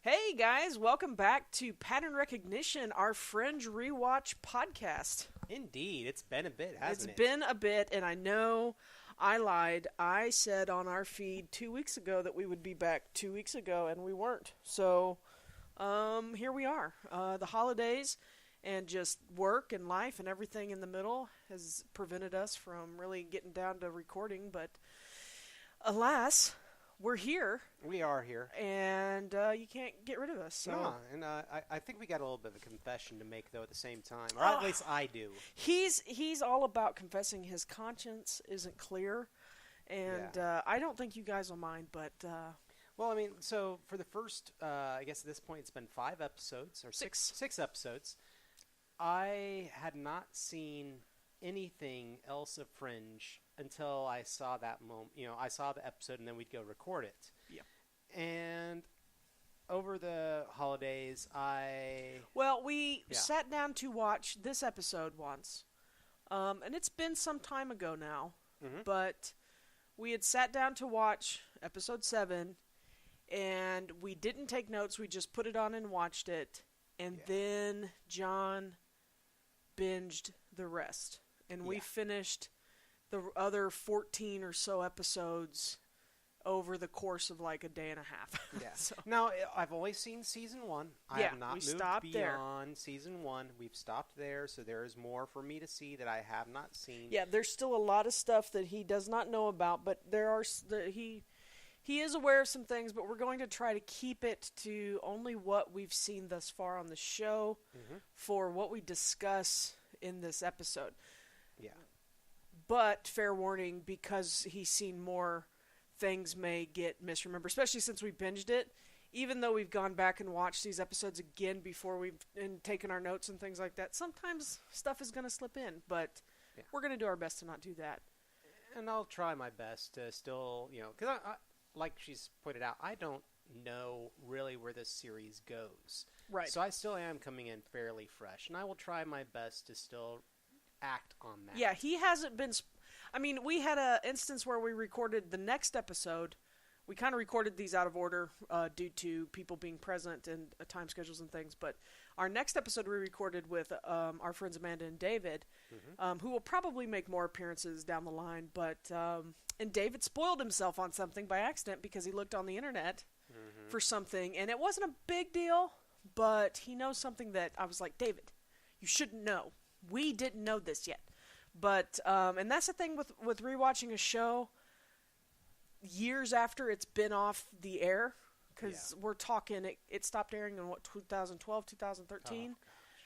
Hey guys, welcome back to Pattern Recognition, our Fringe Rewatch podcast. Indeed, it's been a bit, hasn't it? It's been a bit, and I know I lied. I said on our feed 2 weeks ago that we would be back 2 weeks ago, and we weren't. So, here we are. The holidays and just work and life and everything in the middle has prevented us from really getting down to recording, but alas, we're here. We are here. And you can't get rid of us. So. No, and I think we got a little bit of a confession to make, though, at the same time. Or at least I do. He's all about confessing his conscience isn't clear. And I don't think you guys will mind, but... well, I mean, so for the first, I guess at this point it's been 5 episodes, or six episodes. I had not seen anything else of Fringe until I saw that moment. You know, I saw the episode and then we'd go record it. Yeah. And over the holidays, we sat down to watch this episode once. And it's been some time ago now. Mm-hmm. But we had sat down to watch episode 7, and we didn't take notes. We just put it on and watched it. And then John binged the rest. And we finished the other 14 or so episodes over the course of like a day and a half. Yeah. So. Now, I've only seen season 1. I have not moved beyond season 1. We've stopped there, so there is more for me to see that I have not seen. Yeah, there's still a lot of stuff that he does not know about, but he is aware of some things, but we're going to try to keep it to only what we've seen thus far on the show for what we discuss in this episode. Yeah. But, fair warning, because he's seen more, things may get misremembered, especially since we binged it. Even though we've gone back and watched these episodes again before we've taken our notes and things like that, sometimes stuff is going to slip in, but we're going to do our best to not do that. And I'll try my best to still, because I, like she's pointed out, I don't know really where this series goes. Right. So I still am coming in fairly fresh, and I will try my best to still act on that. Yeah, he hasn't been... we had an instance where we recorded the next episode. We kind of recorded these out of order due to people being present and time schedules and things. But our next episode we recorded with our friends Amanda and David, who will probably make more appearances down the line. But and David spoiled himself on something by accident because he looked on the internet for something. And it wasn't a big deal, but he knows something that I was like, David, you shouldn't know. We didn't know this yet. But, and that's the thing with rewatching a show years after it's been off the air, because we're talking, it stopped airing in, 2012, 2013,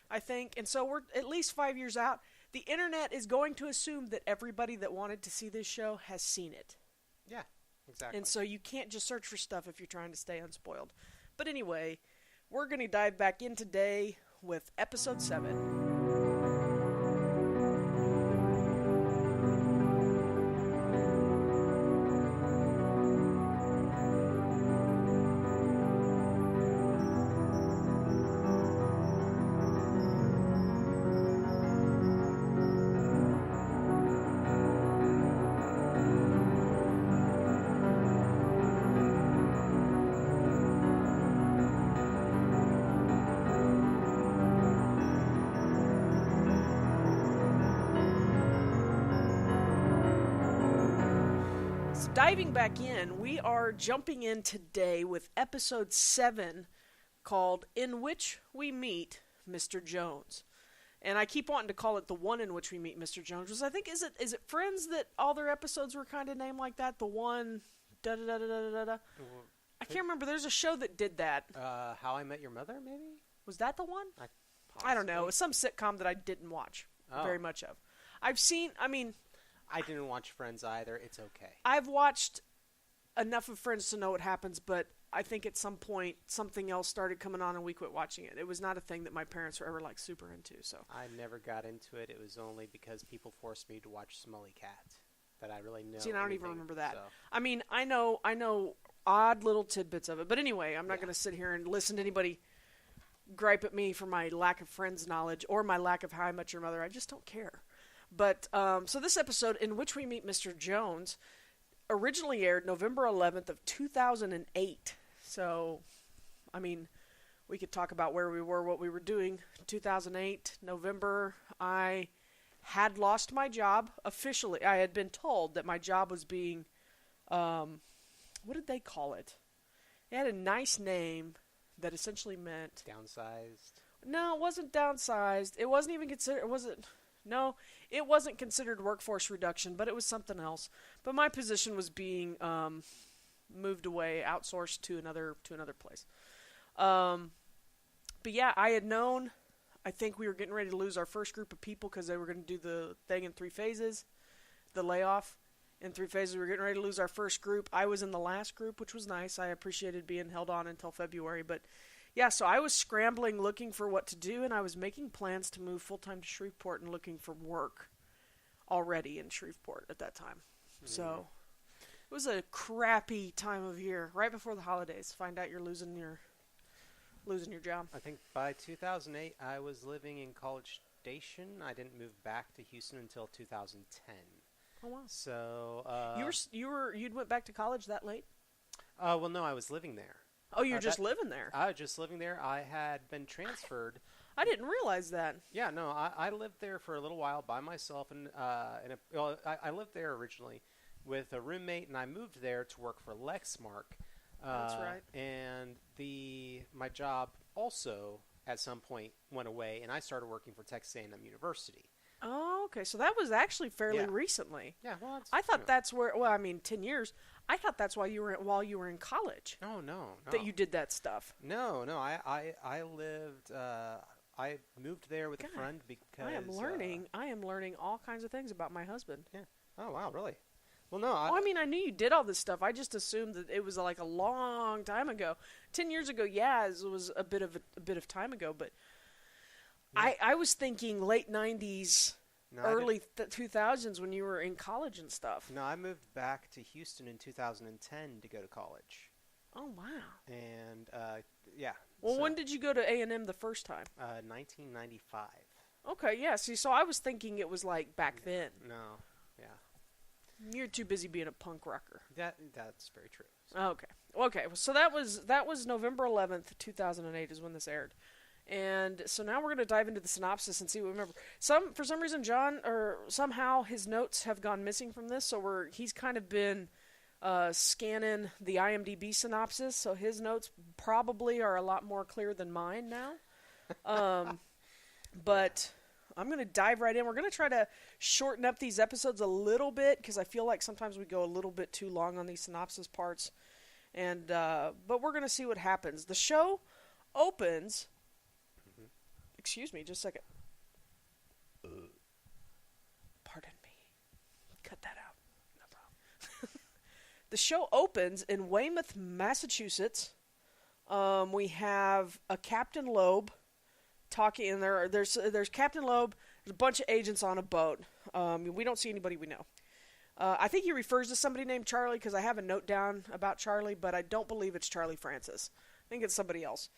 I think. And so we're at least 5 years out. The internet is going to assume that everybody that wanted to see this show has seen it. Yeah, exactly. And so you can't just search for stuff if you're trying to stay unspoiled. But anyway, we're going to dive back in today with episode 7. Diving back in, we are jumping in today with episode 7 called In Which We Meet Mr. Jones. And I keep wanting to call it the one in which we meet Mr. Jones, because I think, is it Friends that all their episodes were kind of named like that? The one, da-da-da-da-da-da-da. I can't remember. There's a show that did that. How I Met Your Mother, maybe? Was that the one? I don't know. It was some sitcom that I didn't watch very much of. I've seen, I didn't watch Friends either. It's okay. I've watched enough of Friends to know what happens, but I think at some point something else started coming on and we quit watching it. It was not a thing that my parents were ever like super into. So I never got into it. It was only because people forced me to watch Smelly Cat that I really know. See, I don't even remember that. So. I know odd little tidbits of it, but anyway, I'm not going to sit here and listen to anybody gripe at me for my lack of Friends knowledge or my lack of How I Met Your Mother. I just don't care. But, so this episode, In Which We Meet Mr. Jones, originally aired November 11th of 2008. So, I mean, we could talk about where we were, what we were doing. 2008, November, I had lost my job officially. I had been told that my job was being, what did they call it? It had a nice name that essentially meant... Downsized? No, it wasn't downsized. It wasn't even considered... No, it wasn't considered workforce reduction, but it was something else. But my position was being moved away, outsourced to another place. But yeah, I had known... I think we were getting ready to lose our first group of people because they were going to do the thing in 3 phases, the layoff in 3 phases. We were getting ready to lose our first group. I was in the last group, which was nice. I appreciated being held on until February. But yeah, so I was scrambling, looking for what to do, and I was making plans to move full-time to Shreveport and looking for work already in Shreveport at that time. So it was a crappy time of year, right before the holidays. Find out you're losing your job. I think by 2008, I was living in College Station. I didn't move back to Houston until 2010. Oh wow! So you'd went back to college that late? Well, no, I was living there. Oh, you're just living there. I was just living there. I had been transferred. I didn't realize that. Yeah, no, I lived there for a little while by myself, and I lived there originally with a roommate, and I moved there to work for Lexmark. That's right. And my job also at some point went away, and I started working for Texas A&M University. Oh, okay. So that was actually fairly recently. Yeah. Well, I thought that's where. Well, I mean, 10 years. I thought that's while you were in college. No. That you did that stuff. No. I lived. I moved there with a friend because I am learning all kinds of things about my husband. Yeah. Oh wow, really? Well, no. I mean, I knew you did all this stuff. I just assumed that it was like a long time ago. 10 years ago, yeah, it was a bit of time ago. But yeah. I was thinking late 90s, early 2000s when you were in college and stuff. No, I moved back to Houston in 2010 to go to college. Oh, wow. And, yeah. Well, when did you go to A&M the first time? 1995. Okay, yeah. See, so I was thinking it was like back then. No, yeah. You're too busy being a punk rocker. That's very true. So. Okay. So that was November 11th, 2008 is when this aired. And so now we're going to dive into the synopsis and see what we remember. For some reason, John, or somehow his notes have gone missing from this, so he's kind of been scanning the IMDb synopsis, so his notes probably are a lot more clear than mine now. But I'm going to dive right in. We're going to try to shorten up these episodes a little bit because I feel like sometimes we go a little bit too long on these synopsis parts. And but we're going to see what happens. The show opens... Excuse me, just a second. Pardon me. Cut that out. No problem. The show opens in Weymouth, Massachusetts. We have a Captain Loeb talking, and there's Captain Loeb. There's a bunch of agents on a boat. We don't see anybody we know. I think he refers to somebody named Charlie because I have a note down about Charlie, but I don't believe it's Charlie Francis. I think it's somebody else.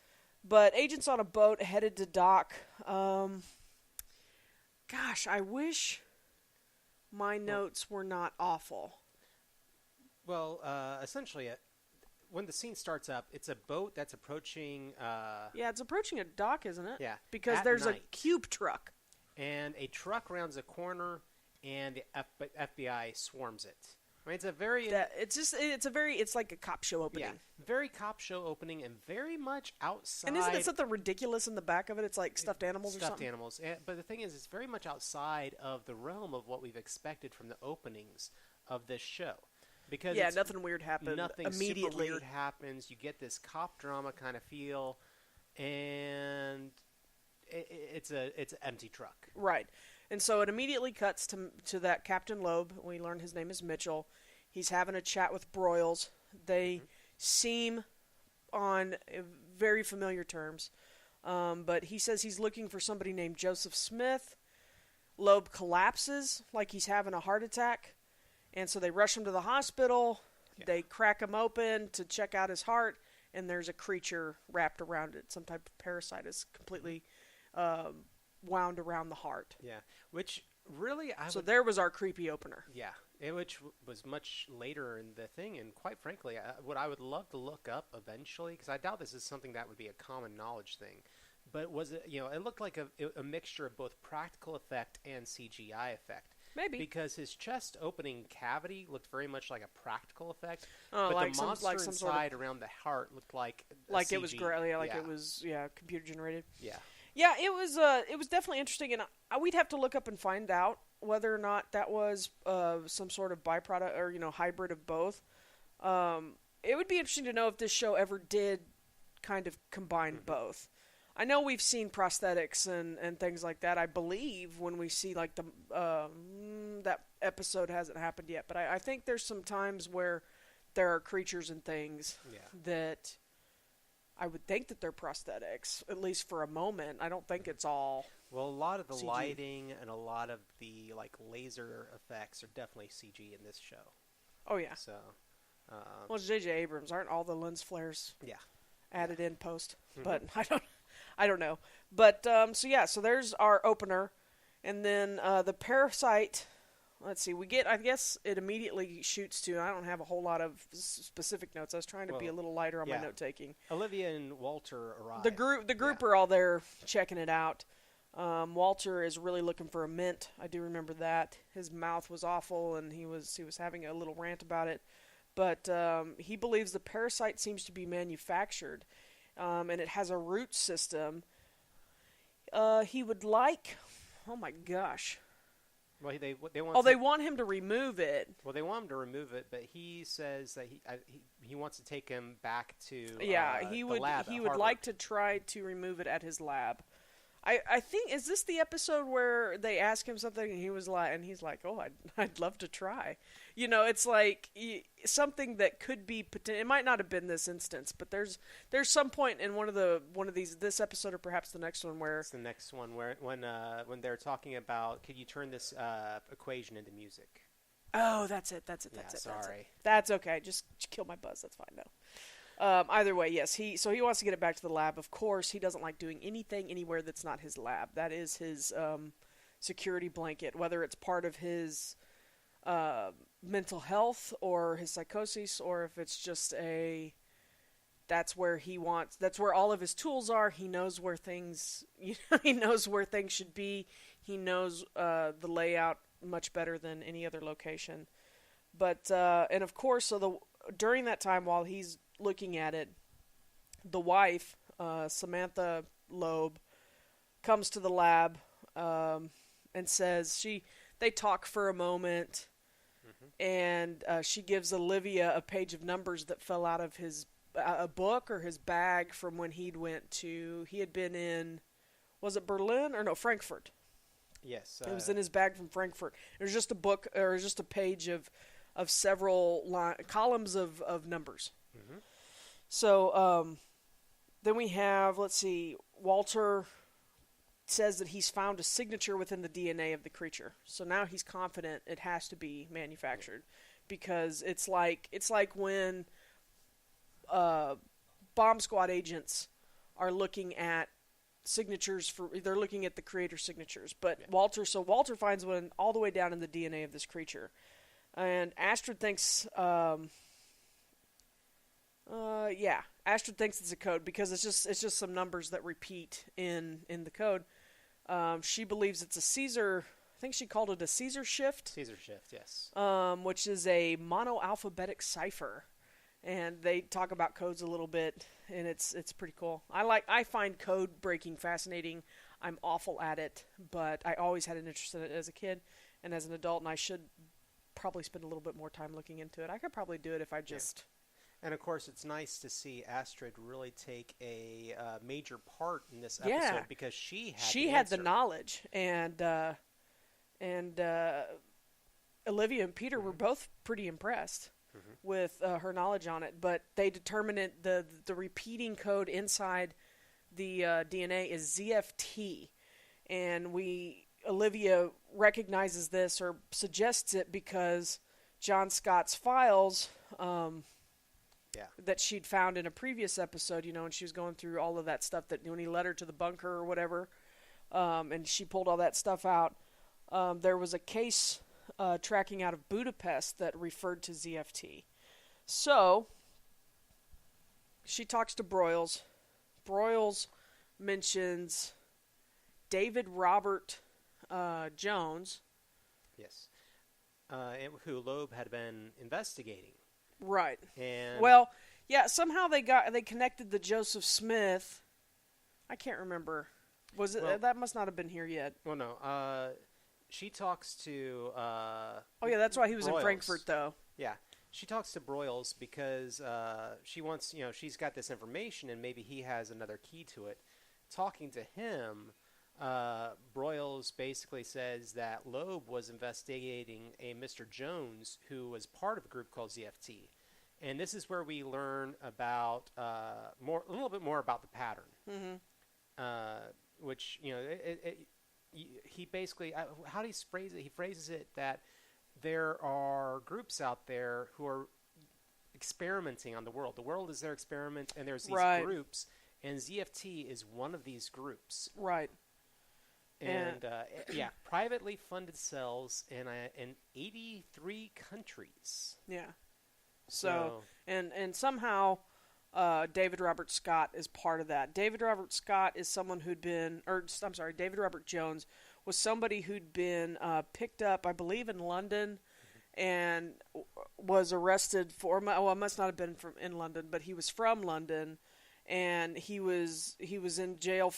But agents on a boat headed to dock. Gosh, I wish my notes were not awful. Well, essentially, when the scene starts up, it's a boat that's approaching... yeah, it's approaching a dock, isn't it? Yeah. Because there's a cube truck. And a truck rounds a corner, and the FBI swarms it. I mean, it's a very... It's like a cop show opening. Yeah, very cop show opening and very much outside... And isn't it something ridiculous in the back of it? It's like stuffed animals or something? Stuffed animals. But the thing is, it's very much outside of the realm of what we've expected from the openings of this show. Because nothing weird happened immediately. Super weird happens. You get this cop drama kind of feel, and it's an empty truck. Right. And so it immediately cuts to that Captain Loeb. We learn his name is Mitchell. He's having a chat with Broyles. They seem on very familiar terms. But he says he's looking for somebody named Joseph Smith. Loeb collapses like he's having a heart attack. And so they rush him to the hospital. Yeah. They crack him open to check out his heart. And there's a creature wrapped around it. Some type of parasite is completely... wound around the heart. Yeah, which really So there was our creepy opener. Yeah, Which was much later in the thing, and quite frankly, what I would love to look up eventually, because I doubt this is something that would be a common knowledge thing, but was it, it looked like a mixture of both practical effect and CGI effect. Maybe. Because his chest opening cavity looked very much like a practical effect, but like the monster inside around the heart looked like it was it was computer generated. Yeah. Yeah, it was definitely interesting, and we'd have to look up and find out whether or not that was some sort of byproduct or hybrid of both. It would be interesting to know if this show ever did kind of combine both. I know we've seen prosthetics and things like that. I believe when we see like that episode hasn't happened yet, but I think there's some times where there are creatures and things that I would think that they're prosthetics, at least for a moment. I don't think it's all. Well, a lot of the CG. lighting and a lot of the like laser effects are definitely CG in this show. Oh yeah. So. Well, it's J.J. Abrams. Aren't all the lens flares added in post? But I don't know. But so there's our opener, and then the parasite. Let's see. I guess it immediately shoots to. I don't have a whole lot of specific notes. I was trying to be a little lighter on my note taking. Olivia and Walter arrive. The group are all there checking it out. Walter is really looking for a mint. I do remember that. His mouth was awful, and he was having a little rant about it. But he believes the parasite seems to be manufactured, and it has a root system. He would like. Oh my gosh. Well, they want him to remove it. Well, they want him to remove it, but he says that he wants to take him back to he the lab. He would like to try to remove it at his lab. I think, is this the episode where they ask him something and he's like, oh, I'd love to try. It's like something that could be it might not have been this instance, but there's some point in one of these, this episode or perhaps the next one where it's the next one where when they're talking about, could you turn this equation into music? Oh, that's it. Sorry. That's okay. Just kill my buzz. That's fine though. Either way, yes. He wants to get it back to the lab. Of course, he doesn't like doing anything anywhere that's not his lab. That is his security blanket, whether it's part of his mental health or his psychosis, or if it's just that's where all of his tools are. He knows where things, he knows where things should be. He knows the layout much better than any other location. But and of course, during that time while he's looking at it, the wife, Samantha Loeb, comes to the lab and says they talk for a moment, and she gives Olivia a page of numbers that fell out of a book or his bag from when he had been in, was it Berlin or no, Frankfurt? Yes. It was in his bag from Frankfurt. It was just a book, or just a page of several columns of numbers. Mm-hmm. So then we have, let's see, Walter says that he's found a signature within the DNA of the creature. So now he's confident it has to be manufactured, because it's like when bomb squad agents are looking at signatures they're looking at the creator signatures. But Walter finds one all the way down in the DNA of this creature. And Astrid thinks, Astrid thinks it's a code because it's just some numbers that repeat in the code. She believes it's a Caesar. I think she called it a Caesar shift. Caesar shift, yes. Which is a monoalphabetic cipher, and they talk about codes a little bit, and it's pretty cool. I find code breaking fascinating. I'm awful at it, but I always had an interest in it as a kid and as an adult, and I should probably spend a little bit more time looking into it. I could probably do it if I just... And of course, it's nice to see Astrid really take a major part in this episode, because she had the knowledge, and Olivia and Peter were both pretty impressed with her knowledge on it. But they determined the repeating code inside the DNA is ZFT, and Olivia recognizes this or suggests it because John Scott's files that she'd found in a previous episode, and she was going through all of that stuff that when he led her to the bunker or whatever, and she pulled all that stuff out. There was a case tracking out of Budapest that referred to ZFT. So she talks to Broyles. Broyles mentions David Robert Jones. Yes. Who Loeb had been investigating. Right. And well, yeah, somehow they connected the Joseph Smith. I can't remember. Was it that must not have been here yet? Well, no. She talks to. Oh yeah, that's why he was Broyles. in Frankfurt, though. Yeah, she talks to Broyles because she wants, she's got this information and maybe he has another key to it. Talking to him, Broyles basically says that Loeb was investigating a Mr. Jones who was part of a group called ZFT. And this is where we learn about a little bit more about the pattern. Mm-hmm. Which, he basically, how do you phrase it? He phrases it that there are groups out there who are experimenting on the world. The world is their experiment, and there's these groups, and ZFT is one of these groups. Right. And privately funded cells in 83 countries. Yeah. So and somehow David Robert Scott is part of that. David Robert Scott is someone David Robert Jones was somebody who'd been picked up, I believe, in London, and was arrested for. Well, it must not have been in London, but he was from London, and he was in jail.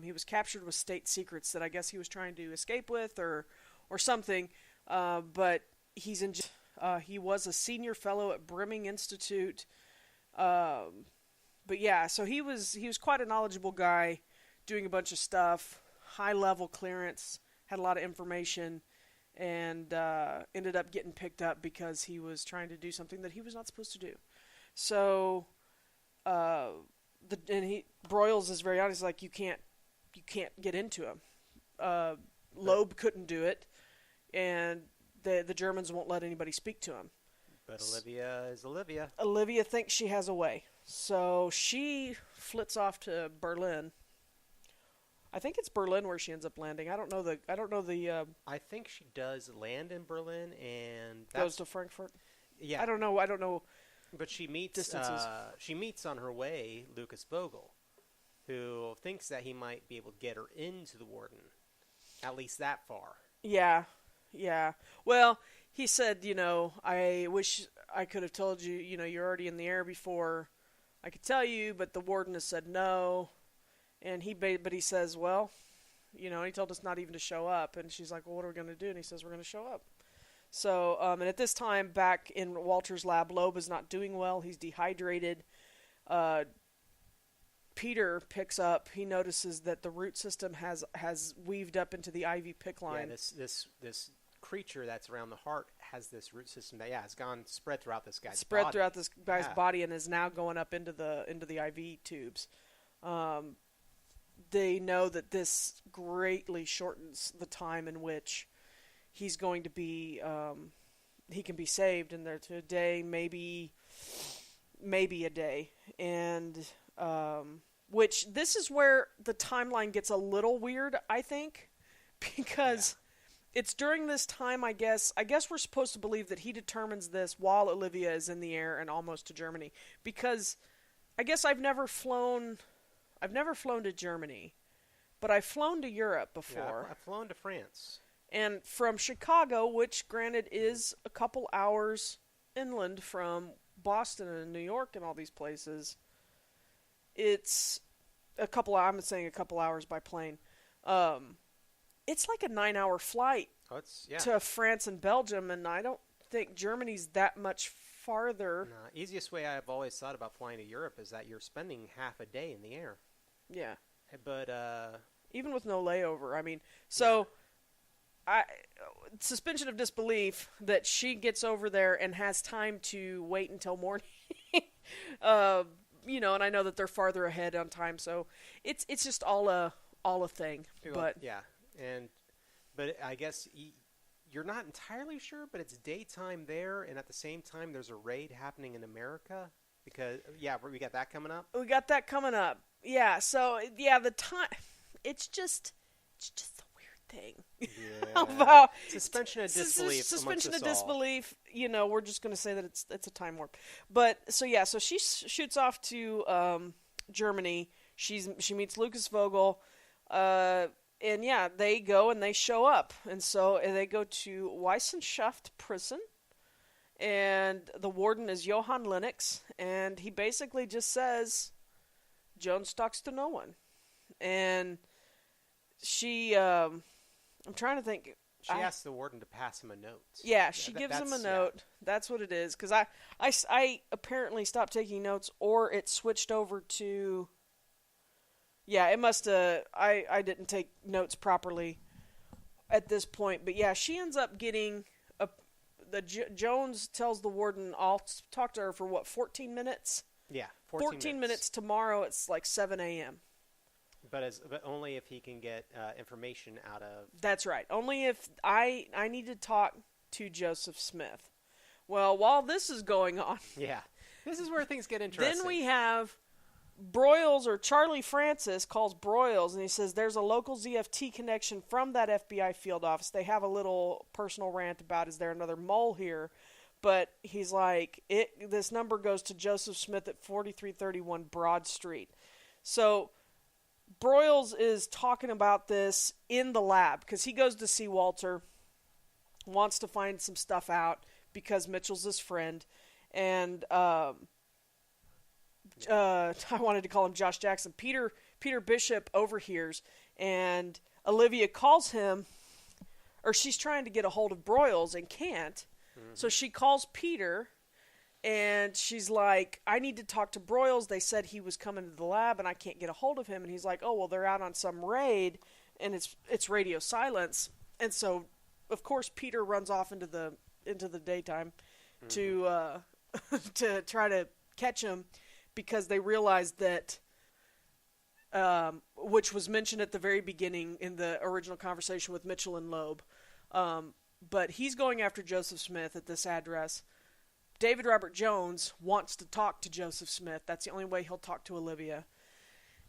He was captured with state secrets that I guess he was trying to escape with, or something. But he's in. He was a senior fellow at Brimming Institute. But yeah, so he was quite a knowledgeable guy, doing a bunch of stuff, high level clearance, had a lot of information, and ended up getting picked up because he was trying to do something that he was not supposed to do. So, Broyles is very honest, like you can't get into him. Loeb couldn't do it, and the Germans won't let anybody speak to him. But Olivia is Olivia. Olivia thinks she has a way. So she flits off to Berlin. I think it's Berlin where she ends up landing. I don't know the. I think she does land in Berlin and goes to Frankfurt. Yeah. I don't know. But she meets distances. She meets on her way Lucas Vogel, who thinks that he might be able to get her into the Warden, at least that far. Yeah. Well, he said, I wish I could have told you, you're already in the air before I could tell you, but the Warden has said no. And he says, well, he told us not even to show up. And she's like, well, what are we going to do? And he says, we're going to show up. So, and at this time, back in Walter's lab, Loeb is not doing well. He's dehydrated. Peter picks up. He notices that the root system has weaved up into the IV PICC line. Yeah, this creature that's around the heart has this root system that has spread throughout this guy's body. Throughout this guy's body and is now going up into the IV tubes. They know that this greatly shortens the time in which he's going to be he can be saved, and there to a day, maybe a day, and which this is where the timeline gets a little weird, I think, because it's during this time, I guess we're supposed to believe that he determines this while Olivia is in the air and almost to Germany, because I guess I've never flown to Germany, but I've flown to Europe before. Yeah, I've flown to France. And from Chicago, which granted is a couple hours inland from Boston and New York and all these places, it's I'm saying a couple hours by plane. It's like a 9-hour flight to France and Belgium, and I don't think Germany's that much farther. No, easiest way I've always thought about flying to Europe is that you're spending half a day in the air. Yeah. But even with no layover, I mean, so suspension of disbelief that she gets over there and has time to wait until morning. And I know that they're farther ahead on time, so it's just all a thing. But yeah, but I guess you're not entirely sure, but it's daytime there, and at the same time there's a raid happening in America because we got that coming up. We got that coming up. Yeah, so the time it's just a weird dang. Yeah. About suspension of disbelief. Suspension of disbelief. You know, we're just going to say that it's a time warp. But so she shoots off to Germany. She meets Lucas Vogel, and yeah, they go and they show up, and they go to Wissenschaft prison, and the warden is Johann Lennox, and he basically just says, Jones talks to no one, and she. I'm trying to think. She asks the warden to pass him a note. Yeah, she gives him a note. Yeah. That's what it is. Because I apparently stopped taking notes, or it switched over to... Yeah, it must have... I didn't take notes properly at this point. But yeah, she ends up getting... Jones tells the warden, I'll talk to her for, 14 minutes? Yeah, 14 minutes tomorrow. It's like 7 a.m. But only if he can get information out of... That's right. Only if I need to talk to Joseph Smith. Well, while this is going on... Yeah. This is where things get interesting. Then we have Broyles, or Charlie Francis calls Broyles, and he says there's a local ZFT connection from that FBI field office. They have a little personal rant about, is there another mole here? But he's like, this number goes to Joseph Smith at 4331 Broad Street. So... Broyles is talking about this in the lab because he goes to see Walter, wants to find some stuff out because Mitchell's his friend, and I wanted to call him Josh Jackson. Peter Bishop overhears, and Olivia calls him, or she's trying to get a hold of Broyles and can't, so she calls Peter. And she's like, I need to talk to Broyles. They said he was coming to the lab, and I can't get a hold of him. And he's like, oh, well, they're out on some raid, and it's radio silence. And so, of course, Peter runs off into the daytime to try to catch him because they realize that, which was mentioned at the very beginning in the original conversation with Mitchell and Loeb. But he's going after Joseph Smith at this address. David Robert Jones wants to talk to Joseph Smith. That's the only way he'll talk to Olivia.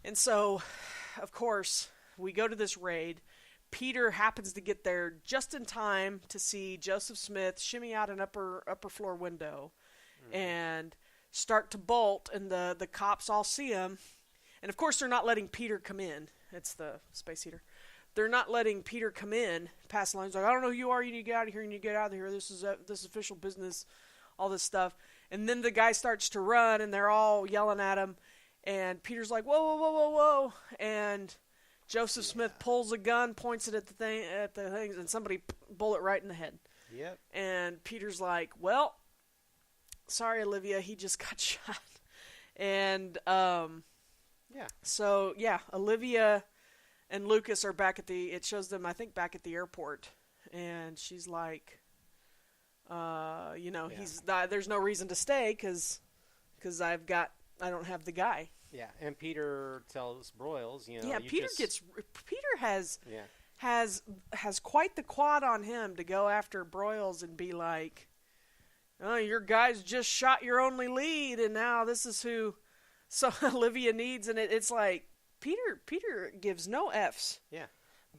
And so, of course, we go to this raid. Peter happens to get there just in time to see Joseph Smith shimmy out an upper floor window and start to bolt, and the cops all see him. And, of course, they're not letting Peter come in. It's the space heater. They're not letting Peter come in past the lines. Like, I don't know who you are. You need to get out of here. You need to get out of here. This is official business. All this stuff. And then the guy starts to run, and they're all yelling at him. And Peter's like, whoa, whoa, whoa, whoa, whoa. And Joseph Smith pulls a gun, points it at the things, and somebody bullet right in the head. Yep. And Peter's like, well, sorry, Olivia, he just got shot. And, So, yeah, Olivia and Lucas are back it shows them, I think, back at the airport. And she's like... there's no reason to stay because I don't have the guy. Yeah, and Peter tells Broyles, Peter has quite the quad on him to go after Broyles and be like, oh, your guys just shot your only lead, and now this is who Olivia needs, and it's like Peter gives no F's. Yeah,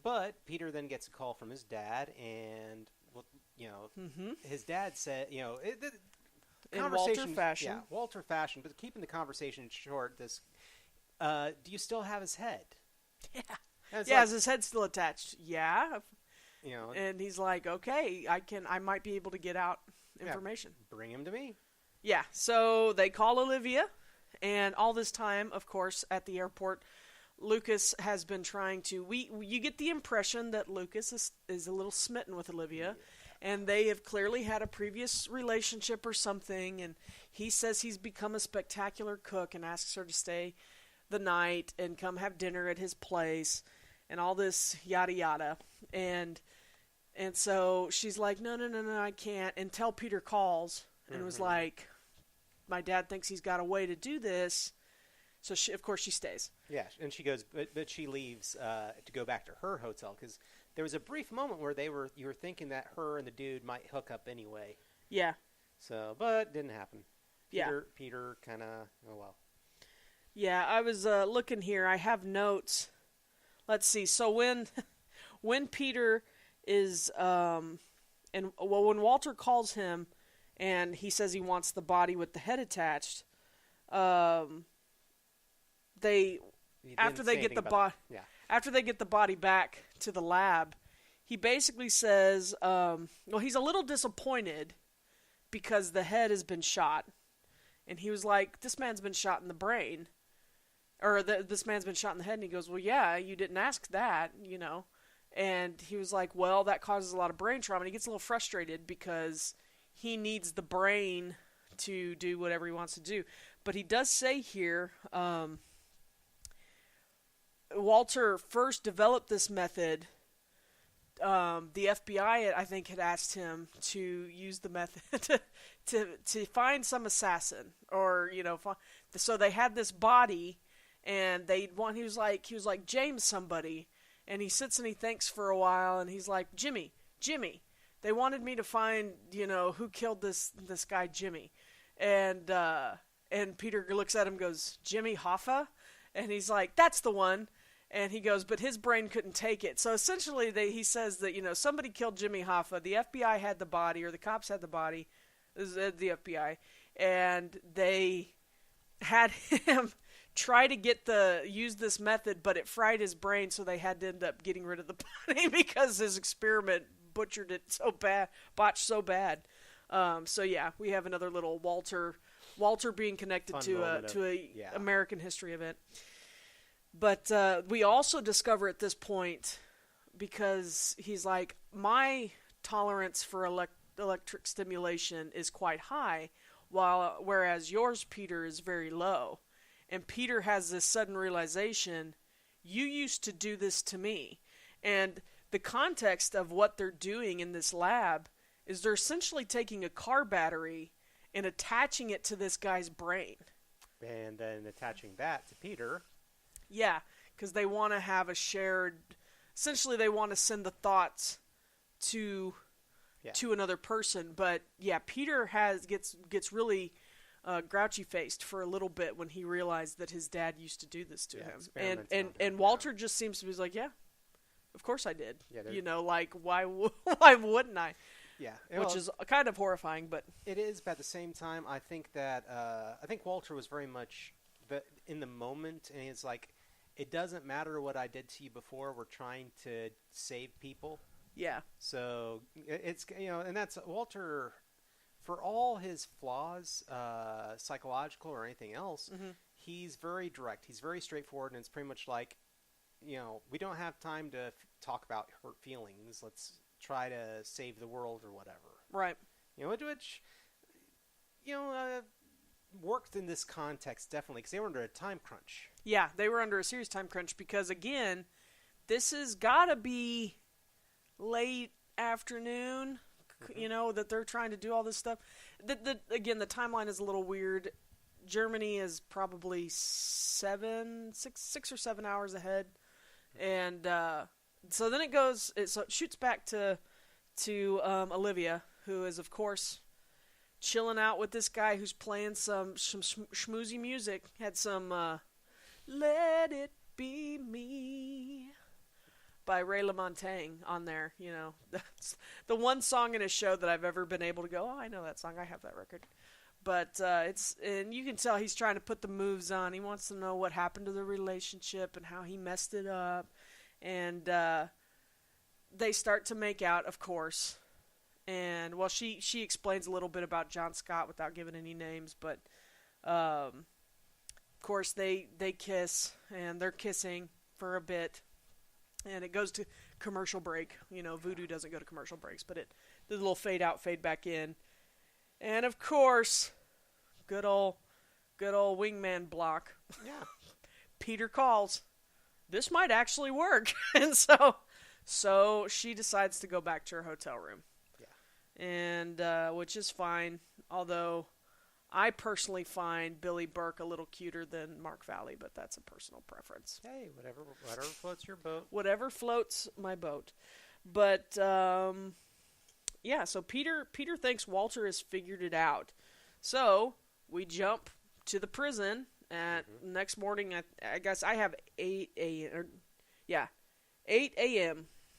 but Peter then gets a call from his dad, and his dad said, in Walter fashion. Yeah, Walter fashion, but keeping the conversation short, do you still have his head? Yeah. Is his head still attached? Yeah. And he's like, okay, I might be able to get out information. Bring him to me. Yeah, so they call Olivia, and all this time, of course, at the airport, Lucas has been trying to... You get the impression that Lucas is a little smitten with Olivia, and they have clearly had a previous relationship or something, and he says he's become a spectacular cook and asks her to stay the night and come have dinner at his place and all this yada yada. And so she's like, no, I can't, until Peter calls and was like, my dad thinks he's got a way to do this. So, of course, she stays. Yeah, and she goes, but she leaves to go back to her hotel because there was a brief moment where you were thinking that her and the dude might hook up anyway. Yeah. So, but didn't happen. Peter kind of, oh well. Yeah, I was looking here. I have notes. Let's see. So when when Peter is, when Walter calls him and he says he wants the body with the head attached, after they get the body back to the lab, he basically says, he's a little disappointed because the head has been shot. And he was like, this man's been shot in the brain. Or this man's been shot in the head. And he goes, well, yeah, you didn't ask that, And he was like, well, that causes a lot of brain trauma. And he gets a little frustrated because he needs the brain to do whatever he wants to do. But he does say here, Walter first developed this method. The FBI, I think, had asked him to use the method to find some assassin, or so they had this body, and he was like James somebody, and he sits and he thinks for a while, and he's like Jimmy. They wanted me to find who killed this guy Jimmy, and Peter looks at him, and goes, Jimmy Hoffa, and he's like, that's the one. And he goes, but his brain couldn't take it. So essentially, he says that, somebody killed Jimmy Hoffa. The FBI had the body, or the cops had the body, the FBI, and they had him try to use this method, but it fried his brain, so they had to end up getting rid of the body because his experiment botched so bad. So yeah, we have another little Walter being connected to a American history event. But we also discover at this point, because he's like, my tolerance for electric stimulation is quite high, whereas yours, Peter, is very low. And Peter has this sudden realization, you used to do this to me. And the context of what they're doing in this lab is they're essentially taking a car battery and attaching it to this guy's brain. And then attaching that to Peter. Yeah, because they want to have a shared... Essentially, they want to send the thoughts to another person. But, yeah, Peter gets really grouchy-faced for a little bit when he realized that his dad used to do this to him. And Walter just seems to be like, yeah, of course I did. Yeah, why wouldn't I? Yeah, which is kind of horrifying, but... It is, but at the same time, I think that... I think Walter was very much in the moment, and it's like... It doesn't matter what I did to you before. We're trying to save people. Yeah. So it's and that's Walter. For all his flaws, psychological or anything else, he's very direct. He's very straightforward, and it's pretty much like, we don't have time to talk about hurt feelings. Let's try to save the world or whatever. Right. Which worked in this context definitely because they were under a time crunch. Yeah, they were under a serious time crunch because, again, this has got to be late afternoon, that they're trying to do all this stuff. Again, the timeline is a little weird. Germany is probably 6 or 7 hours ahead. And so then it shoots back to Olivia, who is, of course, chilling out with this guy who's playing some schmoozy music. Had some Let It Be Me by Ray LaMontagne on there. That's the one song in a show that I've ever been able to go, oh, I know that song, I have that record. But and you can tell he's trying to put the moves on. He wants to know what happened to the relationship and how he messed it up. And they start to make out, of course. And, well, she explains a little bit about John Scott without giving any names, but, of course, they kiss, and they're kissing for a bit, and it goes to commercial break. Voodoo doesn't go to commercial breaks, but the little fade out, fade back in. And, of course, good old wingman block. Yeah. Peter calls. This might actually work. And so she decides to go back to her hotel room. And which is fine, although I personally find Billy Burke a little cuter than Mark Valley, but that's a personal preference. Hey, whatever floats your boat. Whatever floats my boat. But yeah, so Peter thinks Walter has figured it out. So we jump to the prison at next morning. I guess I have 8 a.m.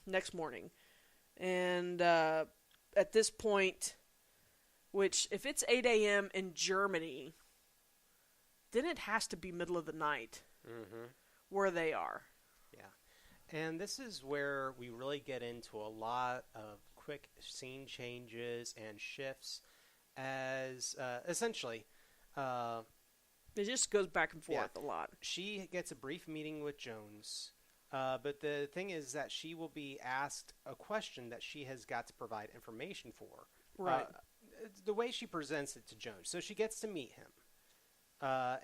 next morning. And at this point, which if it's 8 a.m. in Germany, then it has to be middle of the night where they are. Yeah. And this is where we really get into a lot of quick scene changes and shifts as essentially... it just goes back and forth a lot. She gets a brief meeting with Jones, but the thing is that she will be asked a question that she has got to provide information for. Right. The way she presents it to Jones. So she gets to meet him.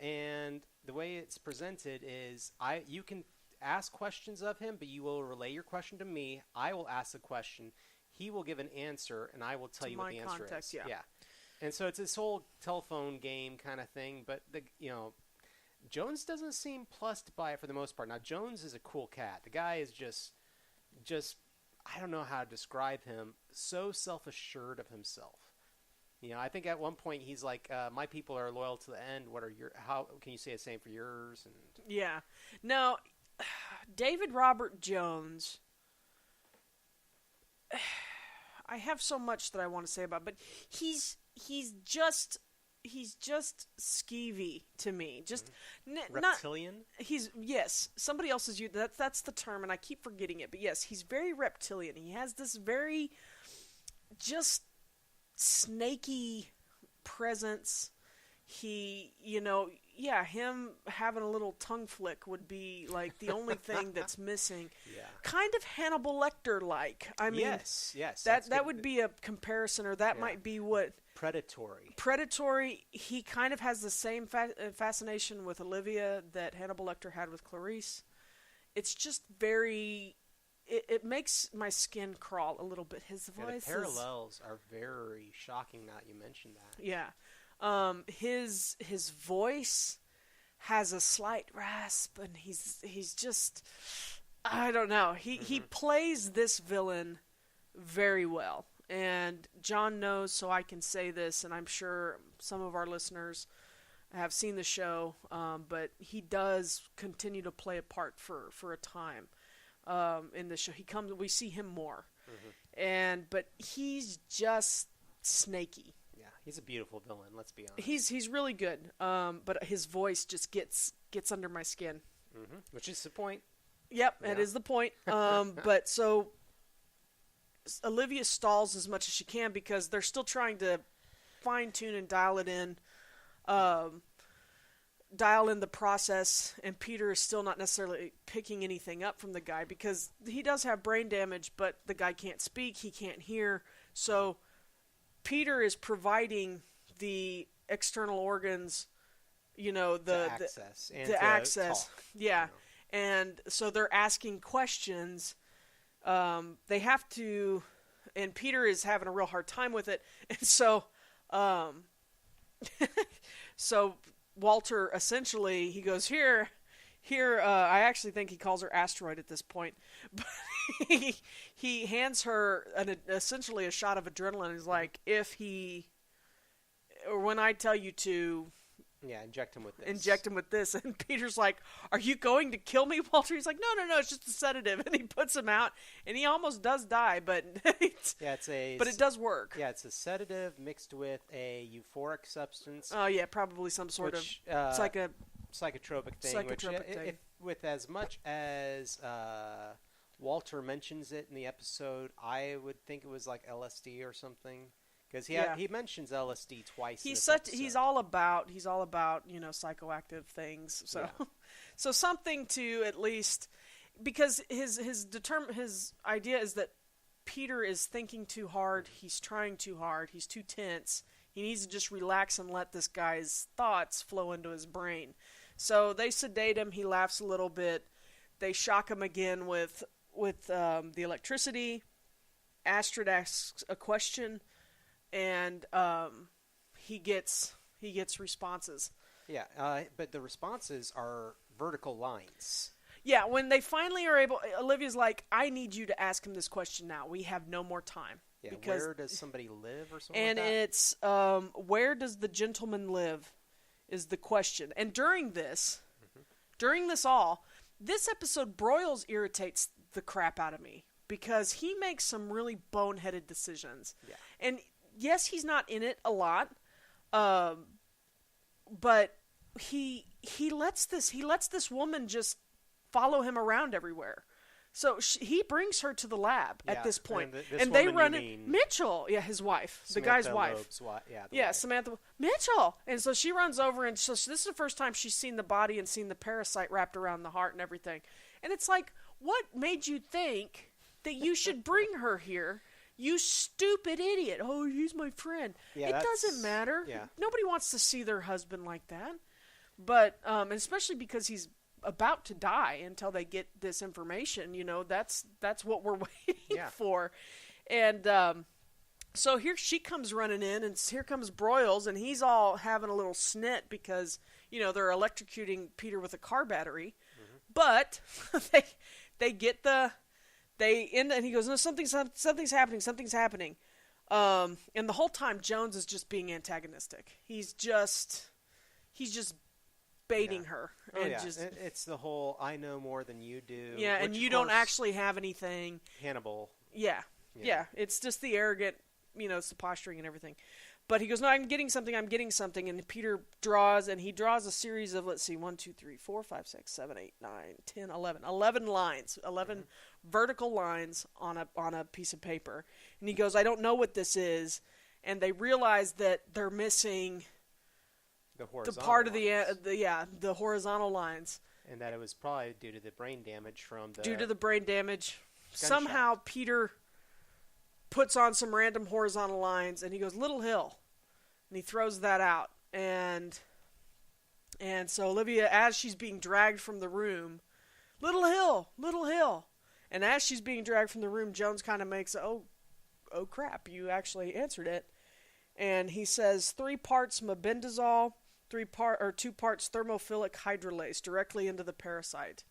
And the way it's presented is you can ask questions of him, but you will relay your question to me. I will ask the question. He will give an answer, and I will tell you what the answer is. Yeah. And so it's this whole telephone game kind of thing, but Jones doesn't seem plussed by it for the most part. Now, Jones is a cool cat. The guy is just I don't know how to describe him, so self-assured of himself. I think at one point he's like, my people are loyal to the end. How can you say the same for yours? And yeah. No, David Robert Jones, I have so much that I want to say about, but he's just skeevy to me. Just reptilian? Yes. Somebody else is used that's the term, and I keep forgetting it. But yes, he's very reptilian. He has this very just snaky presence. He, him having a little tongue flick would be like the only thing that's missing. Yeah. Kind of Hannibal Lecter-like. I mean, yes. That would be a comparison, or that might be what. Predatory. He kind of has the same fascination with Olivia that Hannibal Lecter had with Clarice. It's just very. It makes my skin crawl a little bit. His voice. The parallels are very shocking. Now you mentioned that. Yeah. His voice has a slight rasp, and he's just. I don't know. He plays this villain very well. And John knows, so I can say this, and I'm sure some of our listeners have seen the show, but he does continue to play a part for a time in the show. We see him more, but he's just snaky. Yeah, he's a beautiful villain. Let's be honest. He's really good, but his voice just gets under my skin, which is the point. Yep, that is the point. But so. Olivia stalls as much as she can because they're still trying to fine-tune and dial it in, dial in the process, and Peter is still not necessarily picking anything up from the guy because he does have brain damage, but the guy can't speak, he can't hear, so Peter is providing the external organs, the access. Yeah, and so they're asking questions. They have to, and Peter is having a real hard time with it, and so, so Walter essentially, he goes, here, I actually think he calls her asteroid at this point, but he hands her essentially a shot of adrenaline. He's like, when I tell you to, inject him with this. And Peter's like, are you going to kill me, Walter? He's like, no, it's just a sedative. And he puts him out, and he almost does die, but but it does work. Yeah, it's a sedative mixed with a euphoric substance. Oh, yeah, probably some sort of psychotropic thing. With as much as Walter mentions it in the episode, I would think it was like LSD or something. Because he mentions LSD twice. He's all about psychoactive things. So so something to at least, because his idea is that Peter is thinking too hard. He's trying too hard. He's too tense. He needs to just relax and let this guy's thoughts flow into his brain. So they sedate him. He laughs a little bit. They shock him again with the electricity. Astrid asks a question. And he gets responses. Yeah, but the responses are vertical lines. Yeah, when they finally are able, Olivia's like, I need you to ask him this question now. We have no more time. Yeah, where does somebody live or something like that? And it's, where does the gentleman live is the question. And during this all, this episode, Broyles irritates the crap out of me. because he makes some really boneheaded decisions. Yeah. And yes, he's not in it a lot, but he lets this woman just follow him around everywhere. So he brings her to the lab at this point, and they run it. Mitchell, his wife, the guy's wife, Samantha Mitchell, and so she runs over, and so this is the first time she's seen the body and seen the parasite wrapped around the heart and everything, and it's like, what made you think that you should bring her here? You stupid idiot! Oh, he's my friend. Yeah, it doesn't matter. Yeah. Nobody wants to see their husband like that, but especially because he's about to die until they get this information, that's what we're waiting for. And so here she comes running in, and here comes Broyles, and he's all having a little snit because they're electrocuting Peter with a car battery. Mm-hmm. But and he goes, no, something's happening. And the whole time Jones is just being antagonistic. He's just baiting her. And it's the whole, I know more than you do. Yeah, and you don't actually have anything. Hannibal. Yeah. It's just the arrogant, it's the posturing and everything. But he goes, no, I'm getting something. And Peter draws a series of, let's see, 1, 2, 3, 4, 5, 6, 7, 8, 9, 10, 11. 11 lines. 11 vertical lines on a piece of paper. And he goes, I don't know what this is. And they realize that they're missing the part lines. Of the horizontal lines, and that it was probably due to the brain damage gunshot. Somehow Peter puts on some random horizontal lines, and he goes, Little Hill, and he throws that out, and so Olivia, as she's being dragged from the room, Little Hill, and as she's being dragged from the room, Jones kind of makes oh crap, you actually answered it. And he says 3 parts mebendazole, 2 parts thermophilic hydrolase directly into the parasite.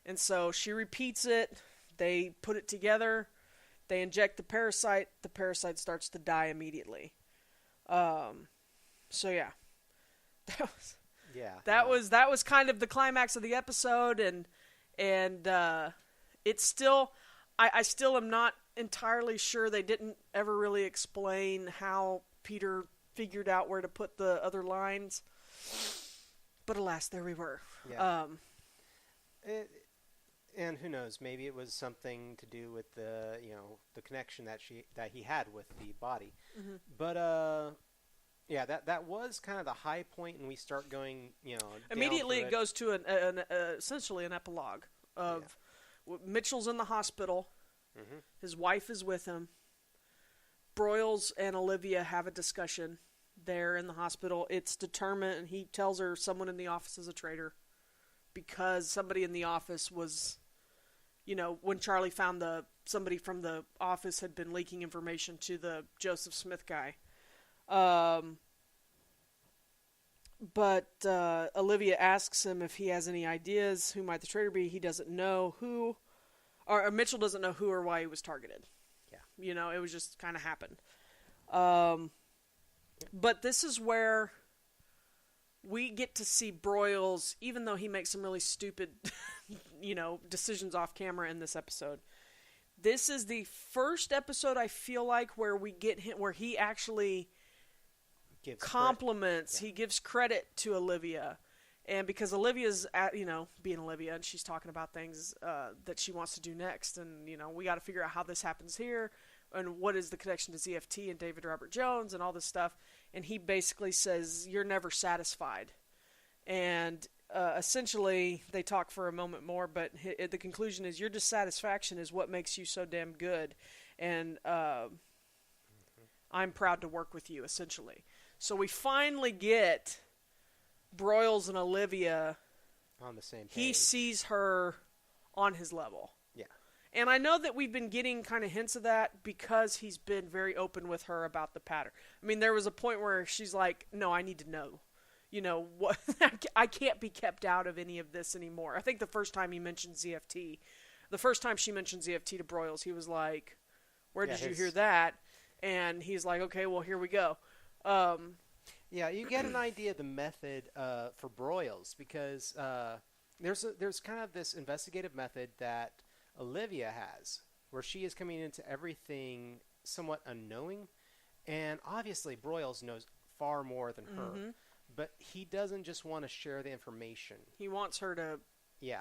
And so she repeats it. They put it together. They inject the parasite. The parasite starts to die immediately. So yeah, that was kind of the climax of the episode, and it's still, I still am not entirely sure. They didn't ever really explain how Peter figured out where to put the other lines, but alas, there we were. Yeah. And who knows? Maybe it was something to do with the connection that he had with the body. Mm-hmm. But that was kind of the high point, and we start going immediately. It goes to essentially an epilogue of Mitchell's in the hospital. Mm-hmm. His wife is with him. Broyles and Olivia have a discussion there in the hospital. It's determined, and he tells her someone in the office is a traitor because somebody in the office was, when Charlie found somebody from the office had been leaking information to the Joseph Smith guy. But Olivia asks him if he has any ideas who might the traitor be. He doesn't know who, or Mitchell doesn't know who or why he was targeted. It was just kind of happened. But this is where we get to see Broyles, even though he makes some really stupid, decisions off camera in this episode. This is the first episode, I feel like, where we get him, where he actually compliments, he gives credit to Olivia. And because Olivia's being Olivia, and she's talking about things that she wants to do next, and we got to figure out how this happens here, and what is the connection to ZFT and David Robert Jones and all this stuff. And he basically says, "You're never satisfied." And essentially, they talk for a moment more, but the conclusion is your dissatisfaction is what makes you so damn good, and I'm proud to work with you. Essentially, so we finally get Broyles and Olivia on the same page. He sees her on his level. Yeah. And I know that we've been getting kind of hints of that because he's been very open with her about the pattern. I mean, there was a point where she's like, no, I need to know. What? I can't be kept out of any of this anymore. I think the first time she mentioned ZFT to Broyles, he was like, where did you hear that? And he's like, okay, well, here we go. Yeah, you get an idea of the method for Broyles because there's kind of this investigative method that Olivia has, where she is coming into everything somewhat unknowing. And obviously, Broyles knows far more than her. But he doesn't just want to share the information. He wants her to... Yeah.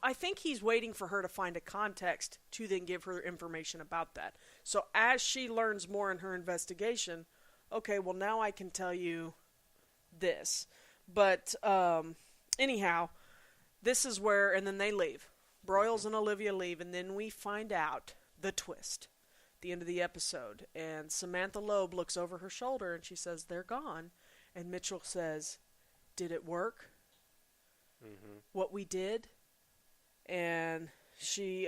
I think he's waiting for her to find a context to then give her information about that. So as she learns more in her investigation, okay, well, now I can tell you this. But anyhow, this is where... And then they leave. Broyles and Olivia leave, and then we find out the twist. The end of the episode, and Samantha Loeb looks over her shoulder and she says, "They're gone." And Mitchell says, "Did it work? What we did?" And she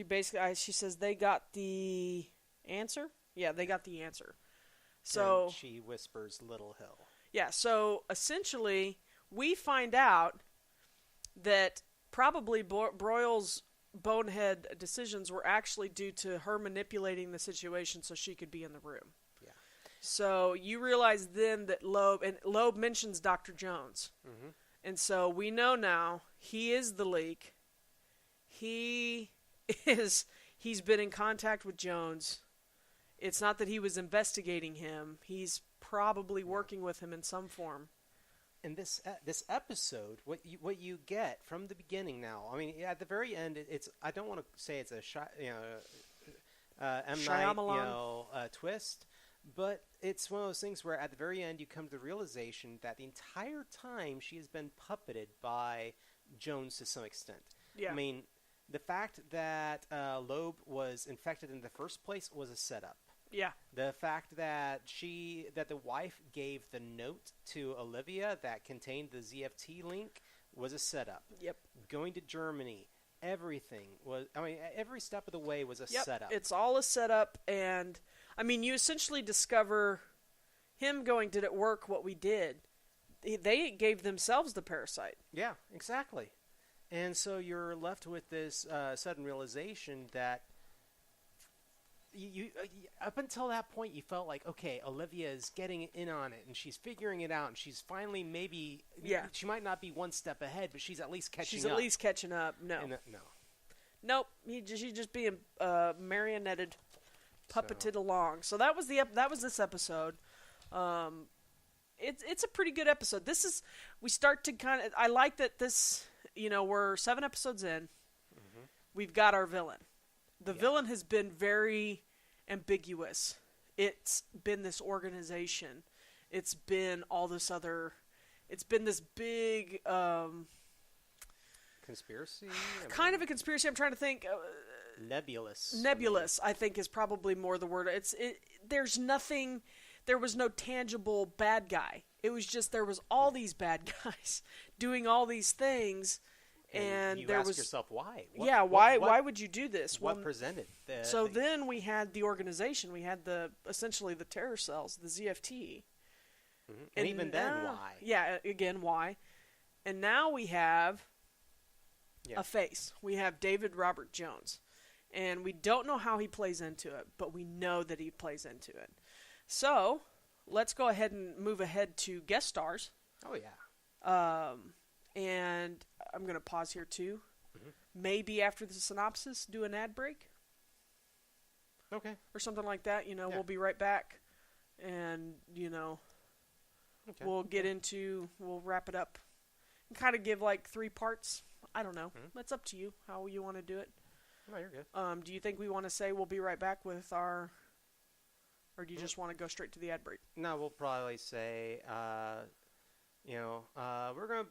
basically she says, "They got the answer." Yeah, they got the answer. So and she whispers, "Little Hill." Yeah. So essentially, we find out that probably Broyles' bonehead decisions were actually due to her manipulating the situation so she could be in the room. Yeah. So you realize then that Loeb mentions Dr. Jones. And so we know now he is the leak. He's been in contact with Jones. It's not that he was investigating him. He's probably working with him in some form. In this episode, what you get from the beginning now, I mean, at the very end, it's I don't want to say it's a M. Night twist, but it's one of those things where at the very end you come to the realization that the entire time she has been puppeted by Jones to some extent. Yeah. I mean, the fact that Loeb was infected in the first place was a setup. Yeah. The fact that the wife gave the note to Olivia that contained the ZFT link was a setup. Yep. Going to Germany, everything was, I mean, every step of the way was a setup. It's all a setup, and, I mean, you essentially discover him going, "Did it work what we did?" They gave themselves the parasite. Yeah, exactly. And so you're left with this sudden realization that you up until that point, you felt like, okay, Olivia is getting in on it, and she's figuring it out, and she's finally maybe... Yeah. She might not be one step ahead, but she's at least catching up. She's at least catching up. No. No. Nope. She's just being marionetted, puppeted along. So that was this episode. It's a pretty good episode. We start to kind of... I like that this, we're 7 episodes in. We've got our villain. The villain has been very ambiguous. It's been this organization. It's been all this other... It's been this big... conspiracy? Kind of a conspiracy. I'm trying to think... nebulous. Nebulous, I think, is probably more the word. There's nothing... There was no tangible bad guy. It was just there was all these bad guys doing all these things... And you there ask was yourself why? Why would you do this? What presented? Then we had the organization. We had essentially the terror cells, the ZFT. And even then, why? Yeah, again, why? And now we have a face. We have David Robert Jones. And we don't know how he plays into it, but we know that he plays into it. So, let's go ahead and move ahead to guest stars. Oh, yeah. And I'm going to pause here, too. Maybe after the synopsis, do an ad break. Okay. Or something like that. We'll be right back. And, we'll get into... We'll wrap it up. And kind of give, 3 parts. I don't know. That's up to you, how you want to do it. No, you're good. Do you think we want to say we'll be right back with our... Or do you just want to go straight to the ad break? No, we'll probably say, we're going to...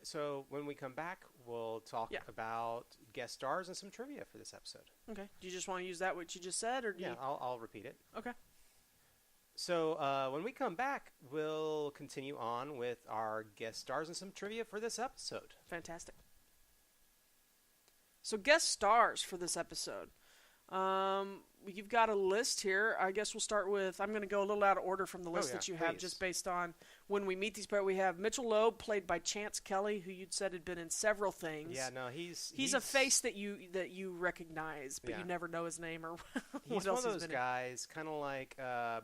So when we come back, we'll talk about guest stars and some trivia for this episode. Okay. Do you just want to use that what you just said, or do you... I'll repeat it. Okay. So when we come back, we'll continue on with our guest stars and some trivia for this episode. Fantastic. So guest stars for this episode. You've got a list here. I guess we'll start with... I'm going to go a little out of order from the list that you have, just based on when we meet these people. We have Mitchell Loeb, played by Chance Kelly, who you'd said had been in several things. Yeah, no, he's a face that you recognize, but you never know his name or he's what else one of those guys, kind of like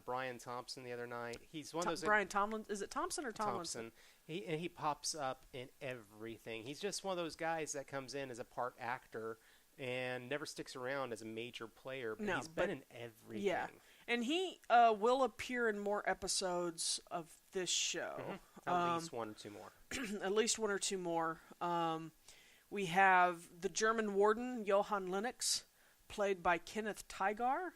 Brian Thompson the other night. He's one of those... Brian Tomlin... Is it Thompson or Tomlinson? Thompson. He pops up in everything. He's just one of those guys that comes in as a part actor and never sticks around as a major player, but he's been in everything. Yeah, and he will appear in more episodes of this show. At least one or two more. At least one or two more. We have the German warden, Johann Lennox, played by Kenneth Tygar.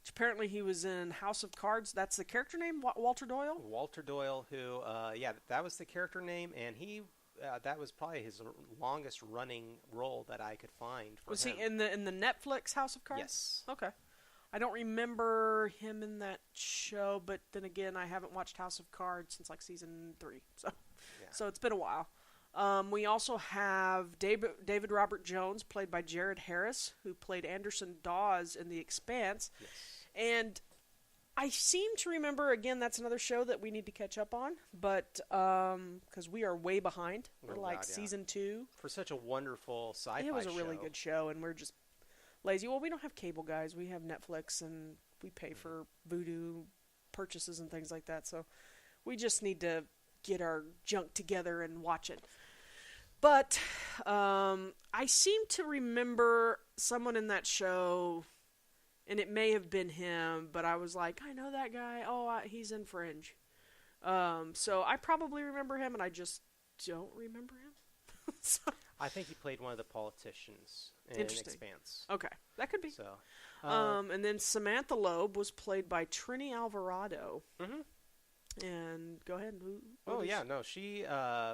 Apparently he was in House of Cards. That's the character name, Walter Doyle? Walter Doyle, who, that was the character name, and he... that was probably his longest running role that I could find for him. Was he in the Netflix House of Cards? Yes. Okay. I don't remember him in that show, but then again, I haven't watched House of Cards since like season 3, so it's been a while. We also have David Robert Jones, played by Jared Harris, who played Anderson Dawes in The Expanse. Yes. And I seem to remember, again, that's another show that we need to catch up on, but because we are way behind. We're season 2. For such a wonderful sci-fi show. It was a really good show, and we're just lazy. Well, we don't have cable, guys. We have Netflix, and we pay for Vudu purchases and things like that, so we just need to get our junk together and watch it. But I seem to remember someone in that show... And it may have been him, but I was like, I know that guy. Oh, he's in Fringe. So I probably remember him, and I just don't remember him. So. I think he played one of the politicians in Expanse. Okay, that could be. So, and then Samantha Loeb was played by Trini Alvarado. Mm-hmm. And go ahead. She,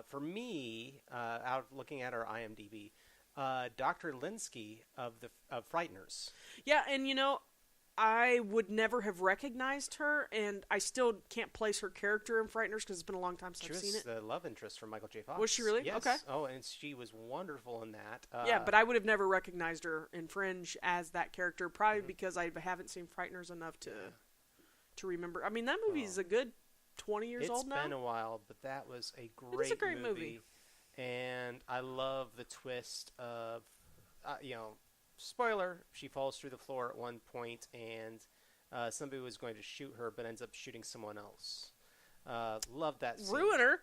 for me, out looking at her IMDb, Dr. Linsky of Frighteners. Yeah, and I would never have recognized her, and I still can't place her character in Frighteners because it's been a long time since I've seen it. She was the love interest for Michael J. Fox. Was she really? Yes. Okay. Oh, and she was wonderful in that. Yeah, but I would have never recognized her in Fringe as that character, probably because I haven't seen Frighteners enough to remember. I mean, that movie is a good 20 years old now. It's been a while, but that was a great movie. And I love the twist of, spoiler, she falls through the floor at one point, and somebody was going to shoot her, but ends up shooting someone else. Love that scene. Ruin her.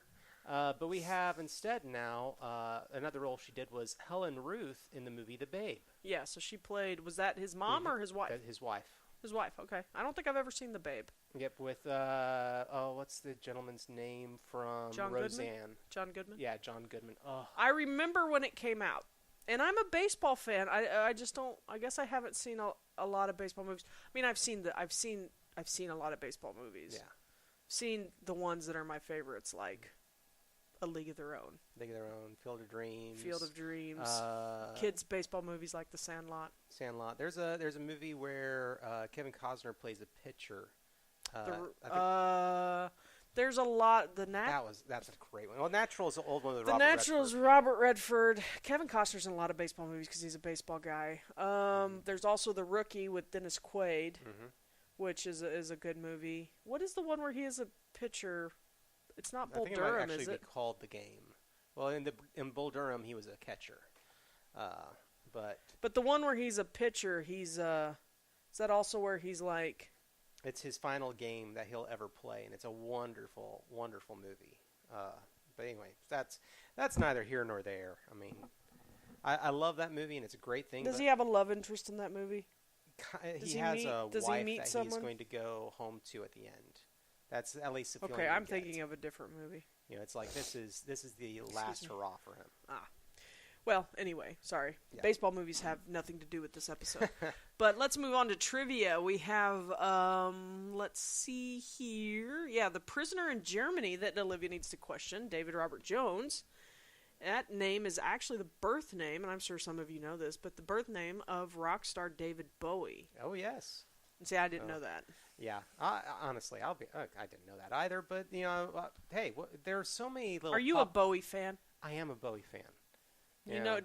But we have instead now, another role she did was Helen Ruth in the movie The Babe. Yeah, so she played, was that his mom or his wife? His wife. His wife, okay. I don't think I've ever seen The Babe. Yep, with, what's the gentleman's name from Roxanne? Goodman? John Goodman? Yeah, John Goodman. Oh. I remember when it came out. And I'm a baseball fan. I just don't, I guess I haven't seen a lot of baseball movies. I mean, I've seen a lot of baseball movies. Yeah. Seen the ones that are my favorites, like A League of Their Own. League of Their Own, Field of Dreams. Kids baseball movies like The Sandlot. There's a movie where Kevin Costner plays a pitcher. There's a lot. That's a great one. Well, Natural is the old one with Robert Redford. The Natural is Robert Redford. Kevin Costner's in a lot of baseball movies because he's a baseball guy. There's also The Rookie with Dennis Quaid, which is a good movie. What is the one where he is a pitcher? It's not Bull Durham, is it? I think it might actually be called The Game. Well, in Bull Durham, he was a catcher. But the one where he's a pitcher, is that also where he's like... It's his final game that he'll ever play, and it's a wonderful, wonderful movie. But anyway, that's neither here nor there. I mean, I love that movie, and it's a great thing. Does he have a love interest in that movie? He has a wife that he's going to go home to at the end. That's at least the feeling. Okay, I'm thinking of a different movie. It's like this is the last hurrah for him. Well, anyway, sorry. Yeah. Baseball movies have nothing to do with this episode. But let's move on to trivia. We have, let's see here. Yeah, the prisoner in Germany that Olivia needs to question, David Robert Jones. That name is actually the birth name, and I'm sure some of you know this, but the birth name of rock star David Bowie. Oh, yes. And see, I didn't know that. Yeah, honestly, I didn't know that either. But, hey, there are so many little... Are you a Bowie fan? I am a Bowie fan.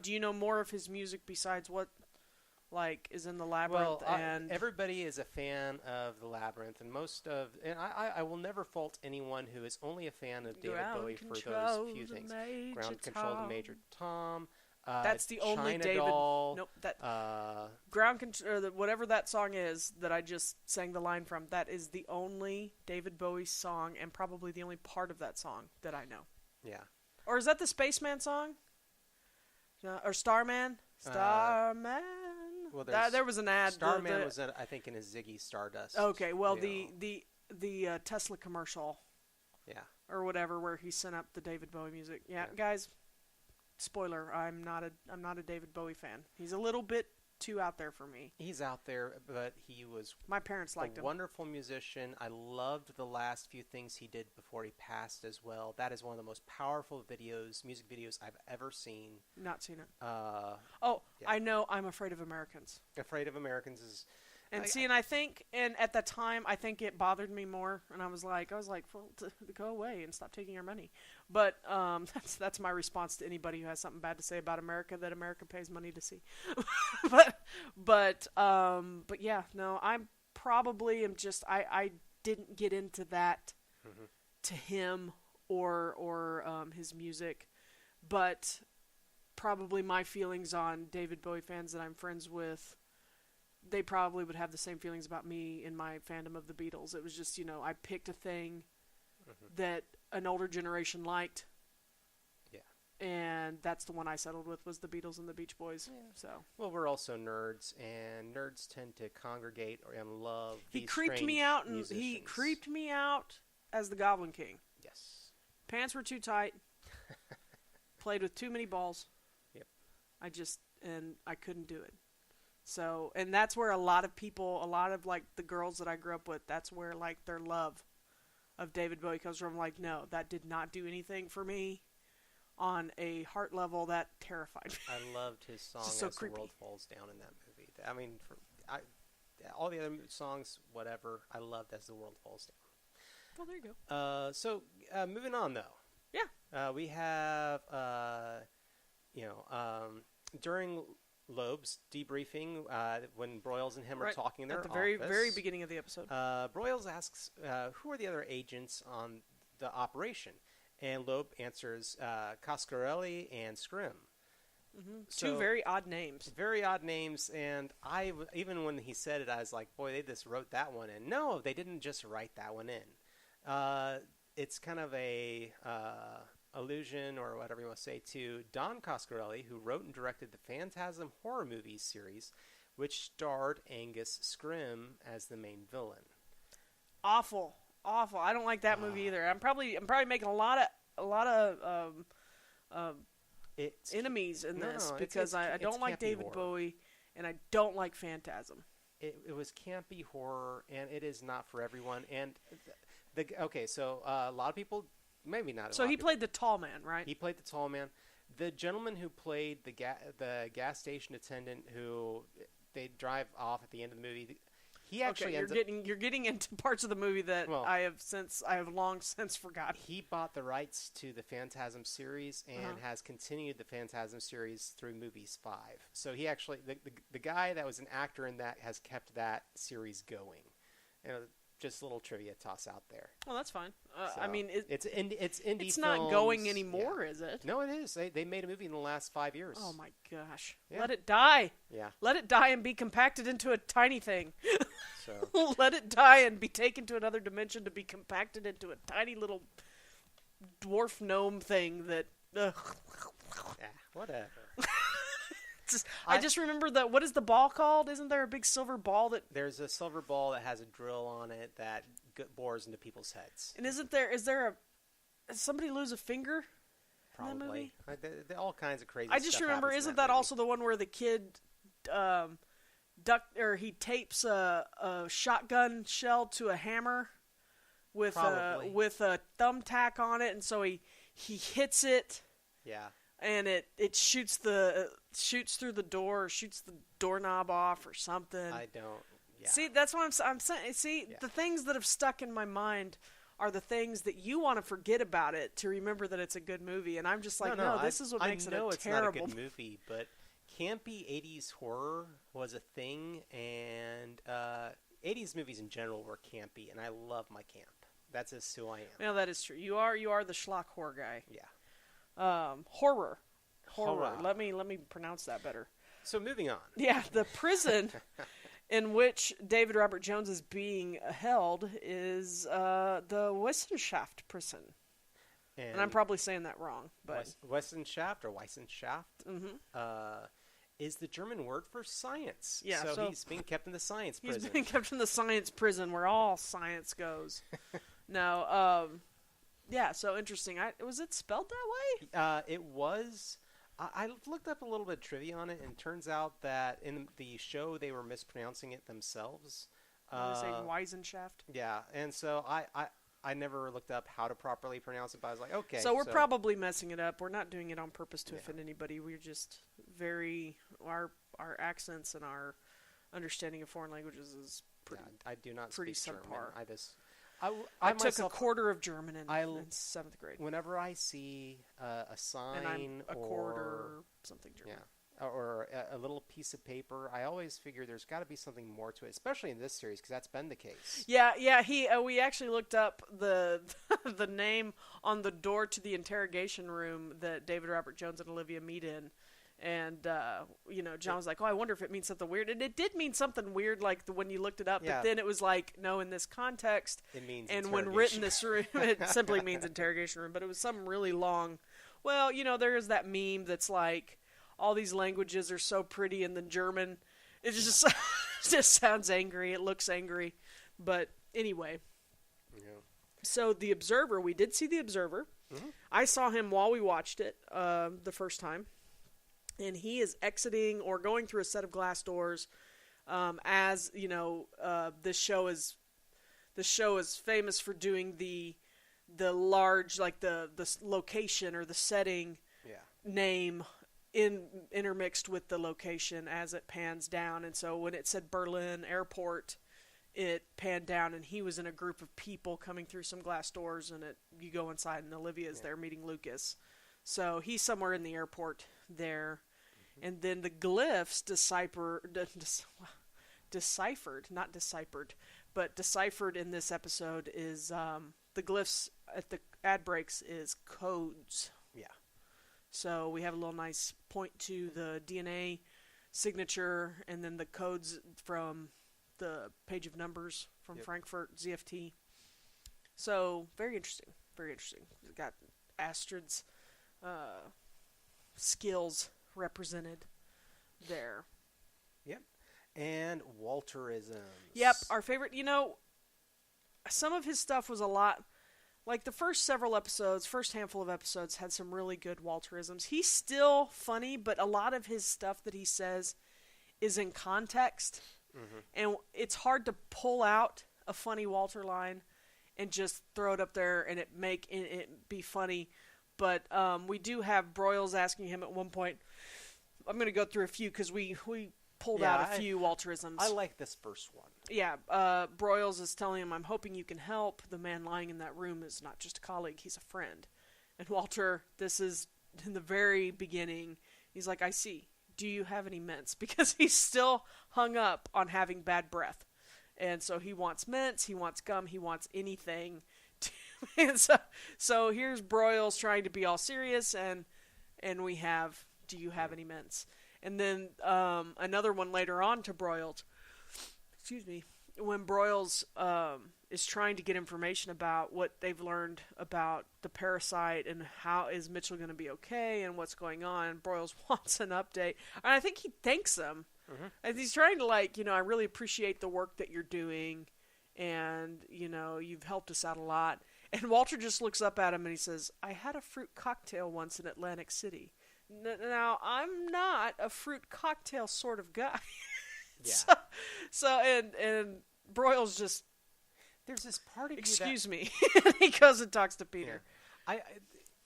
Do you know more of his music besides what, is in the Labyrinth? Well, everybody is a fan of the Labyrinth, and I will never fault anyone who is only a fan of David Bowie for those few things. Ground Control, the Major Tom. That's the only China David. Doll, nope. That Ground Control, whatever that song is that I just sang the line from. That is the only David Bowie song, and probably the only part of that song that I know. Yeah. Or is that the Spaceman song? Or Starman? Starman. Well, there was an ad. Starman was, I think, in a Ziggy Stardust. Okay, well, the Tesla commercial. Yeah. Or whatever, where he sent up the David Bowie music. Yeah, guys. Spoiler: I'm not a David Bowie fan. He's a little bit too out there for me. He's out there, but he was my parents liked him. Wonderful musician. I loved the last few things he did before he passed as well. That is one of the most powerful music videos I've ever seen. Not seen it. Yeah. I know. I'm Afraid of Americans. Afraid of Americans is. And I think, at the time, I think it bothered me more, and I was like, well, go away and stop taking our money. But that's my response to anybody who has something bad to say about America that America pays money to see. but yeah, no, I'm probably I didn't get into that to him or his music, but probably my feelings on David Bowie fans that I'm friends with. They probably would have the same feelings about me in my fandom of the Beatles. It was just, I picked a thing that an older generation liked. Yeah. And that's the one I settled with, was the Beatles and the Beach Boys. Yeah. So. Well, we're also nerds, and nerds tend to congregate and love He creeped me out as the Goblin King. Yes. Pants were too tight. Played with too many balls. Yep. I couldn't do it. So, and that's where a lot of like the girls that I grew up with, that's where like their love of David Bowie comes from. Like, no, that did not do anything for me on a heart level. That terrified me. I loved his song so As creepy. the World Falls Down in that movie. I mean, all the other songs, whatever, I loved As the World Falls Down. Well, there you go. So, moving on, though. Yeah. We have, during Loeb's debriefing, when Broyles and him are talking in their office. At the very beginning of the episode. Broyles asks, who are the other agents on the operation? And Loeb answers, Coscarelli and Scrim. Mm-hmm. So, two very odd names. Very odd names, and even when he said it, I was like, boy, they just wrote that one in. No, they didn't just write that one in. It's kind of a allusion, or whatever you want to say, to Don Coscarelli, who wrote and directed the Phantasm horror movies series, which starred Angus Scrim as the main villain. Awful. I don't like that movie either. I'm probably making a lot of enemies in this because I don't like David Bowie and I don't like Phantasm. It was campy horror, and it is not for everyone. And so a lot of people. Maybe not. So he played the tall man, right? He played the tall man. The gentleman who played the gas station attendant, who they drive off at the end of the movie, he actually you're getting into parts of the movie that I have long since forgotten. He bought the rights to the Phantasm series and has continued the Phantasm series through movies 5. So he actually the guy that was an actor in that has kept that series going. Just a little trivia toss out there. Well, that's fine. I mean, it's indie. It's not going anymore, is it? No, it is. They made a movie in the last 5 years. Oh my gosh! Yeah. Let it die. Yeah. Let it die and be compacted into a tiny thing. So let it die and be taken to another dimension to be compacted into a tiny little dwarf gnome thing that. Whatever. I just remember what is the ball called? Isn't there a big silver ball that... There's a silver ball that has a drill on it that bores into people's heads. And is there somebody lose a finger? Probably. All kinds of crazy I just remember, isn't that also the one where the kid he tapes a shotgun shell to a hammer with a thumbtack on it, and so he hits it. Yeah. And it shoots through the door, or shoots the doorknob off, or something. I don't. Yeah. See, that's what I'm saying. See, the things that have stuck in my mind are the things that you want to forget about it to remember that it's a good movie. And I'm just like, no, this is what makes it a terrible. I know it's not a good movie, but campy 80s horror was a thing, and 80s movies in general were campy, and I love my camp. That's just who I am. No, that is true. You are the schlock horror guy. Yeah. Horror. Let me pronounce that better. So moving on. Yeah, the prison in which David Robert Jones is being held is the Wissenschaft prison. And I'm probably saying that wrong, but Wissenschaft or Weissenschaft. Mm-hmm. is the German word for science. Yeah, so he's being kept in the science prison. He's being kept in the science prison where all science goes. No, yeah, so interesting. Was it spelled that way? It was. I looked up a little bit of trivia on it, and it turns out that in the show they were mispronouncing it themselves. Say Weissenschaft. Yeah, and so I never looked up how to properly pronounce it, but I was like, okay. So we're probably messing it up. We're not doing it on purpose to offend anybody. We're just our accents and our understanding of foreign languages is pretty. I do not pretty speak subpar. German. I took a quarter of German in 7th grade. Whenever I see a sign and I'm a quarter something German. Yeah. Or a little piece of paper, I always figure there's got to be something more to it, especially in this series, because that's been the case. Yeah. We actually looked up the the name on the door to the interrogation room that David Robert Jones and Olivia meet in, and John was like, "Oh, I wonder if it means something weird," and it did mean something weird, like when you looked it up. Yeah. But then it was like, no, in this context, it means. And when written this room, it simply means interrogation room. But it was some really long. Well, there is that meme that's like, all these languages are so pretty, and then German, it just sounds angry. It looks angry. But anyway. Yeah. So The Observer, we did see The Observer. Mm-hmm. I saw him while we watched it the first time. And he is exiting or going through a set of glass doors as, this show is famous for doing the large, like the location or the setting name intermixed with the location as it pans down. And so when it said Berlin Airport, it panned down, and he was in a group of people coming through some glass doors, and you go inside, and Olivia's there meeting Lucas. So he's somewhere in the airport there. Mm-hmm. And then the glyphs deciphered in this episode is the glyphs at the ad breaks is codes. Yeah. So we have a little nice point to the DNA signature, and then the codes from the page of numbers from Frankfurt, ZFT. So very interesting, very interesting. We've got Astrid's skills represented there. Yep. And Walterisms. Yep, our favorite. Some of his stuff was a lot. Like the first handful of episodes had some really good Walterisms. He's still funny, but a lot of his stuff that he says is in context. Mm-hmm. And it's hard to pull out a funny Walter line and just throw it up there and it be funny. But we do have Broyles asking him at one point. I'm going to go through a few because we pulled out a few Walterisms. I like this first one. Yeah, Broyles is telling him, "I'm hoping you can help. The man lying in that room is not just a colleague, he's a friend." And Walter, this is in the very beginning, he's like, "I see. Do you have any mints?" Because he's still hung up on having bad breath. And so he wants mints, he wants gum, he wants anything. And so here's Broyles trying to be all serious, and we have, "Do you have any mints?" And then another one later on to Broyles. Excuse me. When Broyles is trying to get information about what they've learned about the parasite and how is Mitchell going to be okay and what's going on, Broyles wants an update. And I think he thanks him. Mm-hmm. And he's trying to I really appreciate the work that you're doing, and, you've helped us out a lot. And Walter just looks up at him and he says, "I had a fruit cocktail once in Atlantic City. Now, I'm not a fruit cocktail sort of guy." Yeah. So and Broyles just, there's this part of excuse me. He goes and talks to Peter. Yeah.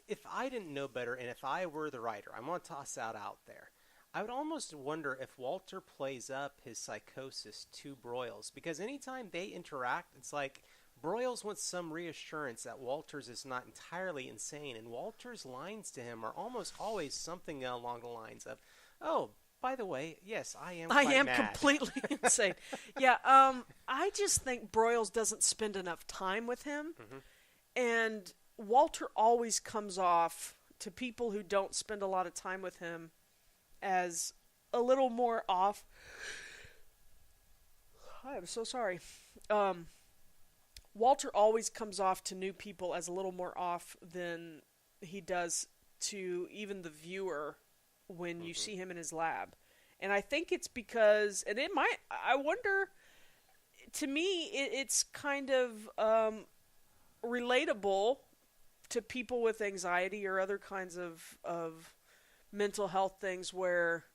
If I didn't know better, and if I were the writer, I'm going to toss that out there. I would almost wonder if Walter plays up his psychosis to Broyles, because anytime they interact, it's like Broyles wants some reassurance that Walters is not entirely insane, and Walter's lines to him are almost always something along the lines of, "Oh, by the way, yes, I am mad. Completely insane." Yeah, I just think Broyles doesn't spend enough time with him. Mm-hmm. And Walter always comes off, to people who don't spend a lot of time with him, as a little more off. I'm so sorry. Walter always comes off to new people as a little more off than he does to even the viewer when you see him in his lab. And I think it's because, and it might, I wonder, to me, it's kind of relatable to people with anxiety or other kinds of mental health things where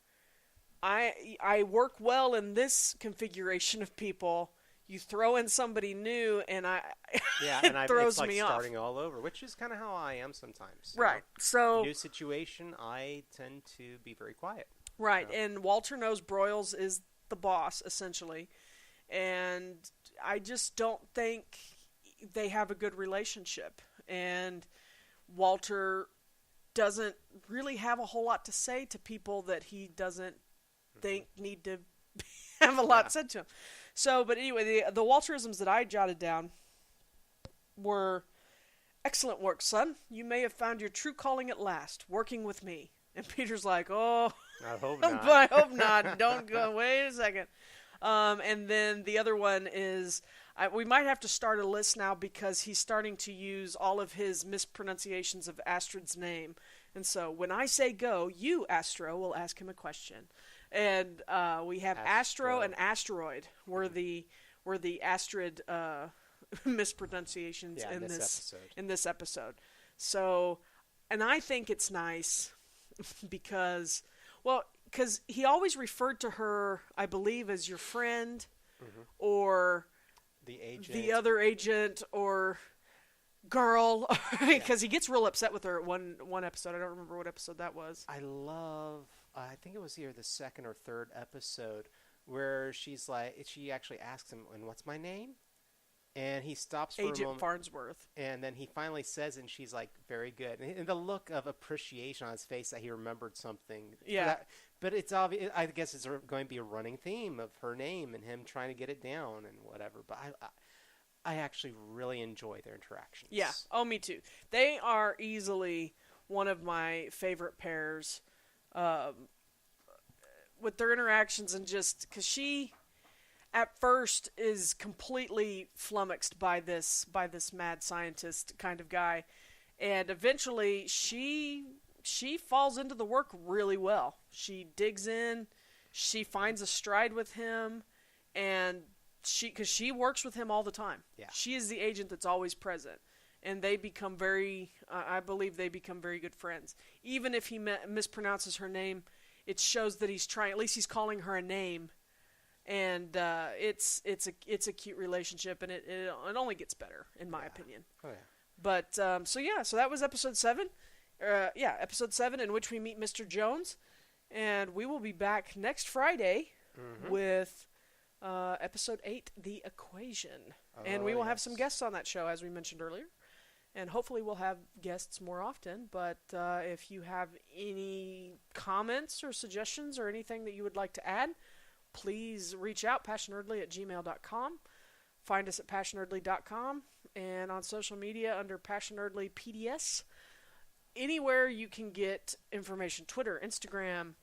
I work well in this configuration of people. You throw in somebody new, and it throws it's like me off. Starting all over, which is kind of how I am sometimes. Right. So new situation, I tend to be very quiet. Right, and Walter knows Broyles is the boss essentially, and I just don't think they have a good relationship. And Walter doesn't really have a whole lot to say to people that he doesn't think need to have a lot said to him. So, but anyway, the Walterisms that I jotted down were, excellent work, son. You may have found your true calling at last, working with me. And Peter's like, oh, I hope not. I hope not. Don't go. Wait a second. And then the other one is, we might have to start a list now because he's starting to use all of his mispronunciations of Astrid's name. And so when I say go, you, Astro, will ask him a question. And we have Astro and Asteroid were the Astrid mispronunciations in this episode. So, and I think it's nice because he always referred to her, I believe, as your friend or the agent, the other agent, or girl, because he gets real upset with her at one episode. I don't remember what episode that was. I think it was either the second or third episode where she actually asks him, "And what's my name?" And he stops for a moment. Agent Farnsworth. And then he finally says, and she's like, "Very good." And the look of appreciation on his face that he remembered something. Yeah. But it's obvious. I guess it's going to be a running theme of her name and him trying to get it down and whatever. But I actually really enjoy their interactions. Yeah. Oh, me too. They are easily one of my favorite pairs. With their interactions, and just because she at first is completely flummoxed by this mad scientist kind of guy, and eventually she falls into the work really well. She digs in, she finds a stride with him, and because she works with him all the time. Yeah. She is the agent that's always present. And they become I believe they become very good friends. Even if he mispronounces her name, it shows that he's trying, at least he's calling her a name. And it's a cute relationship, and it only gets better, in my opinion. Oh, yeah. But, so that was episode 7. Episode 7, in which we meet Mr. Jones. And we will be back next Friday with episode 8, The Equation. And we will have some guests on that show, as we mentioned earlier. And hopefully we'll have guests more often. But if you have any comments or suggestions or anything that you would like to add, please reach out, passionerdly@gmail.com. Find us at passionerdly.com and on social media under Passionerdly PDS. Anywhere you can get information, Twitter, Instagram,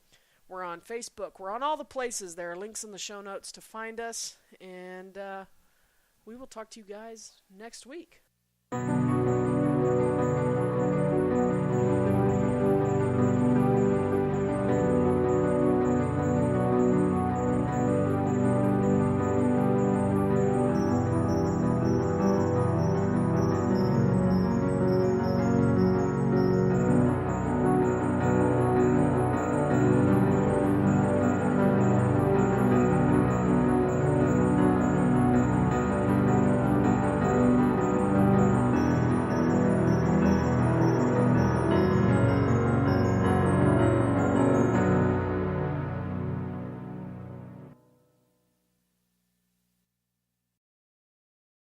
we're on Facebook, we're on all the places. There are links in the show notes to find us. And we will talk to you guys next week.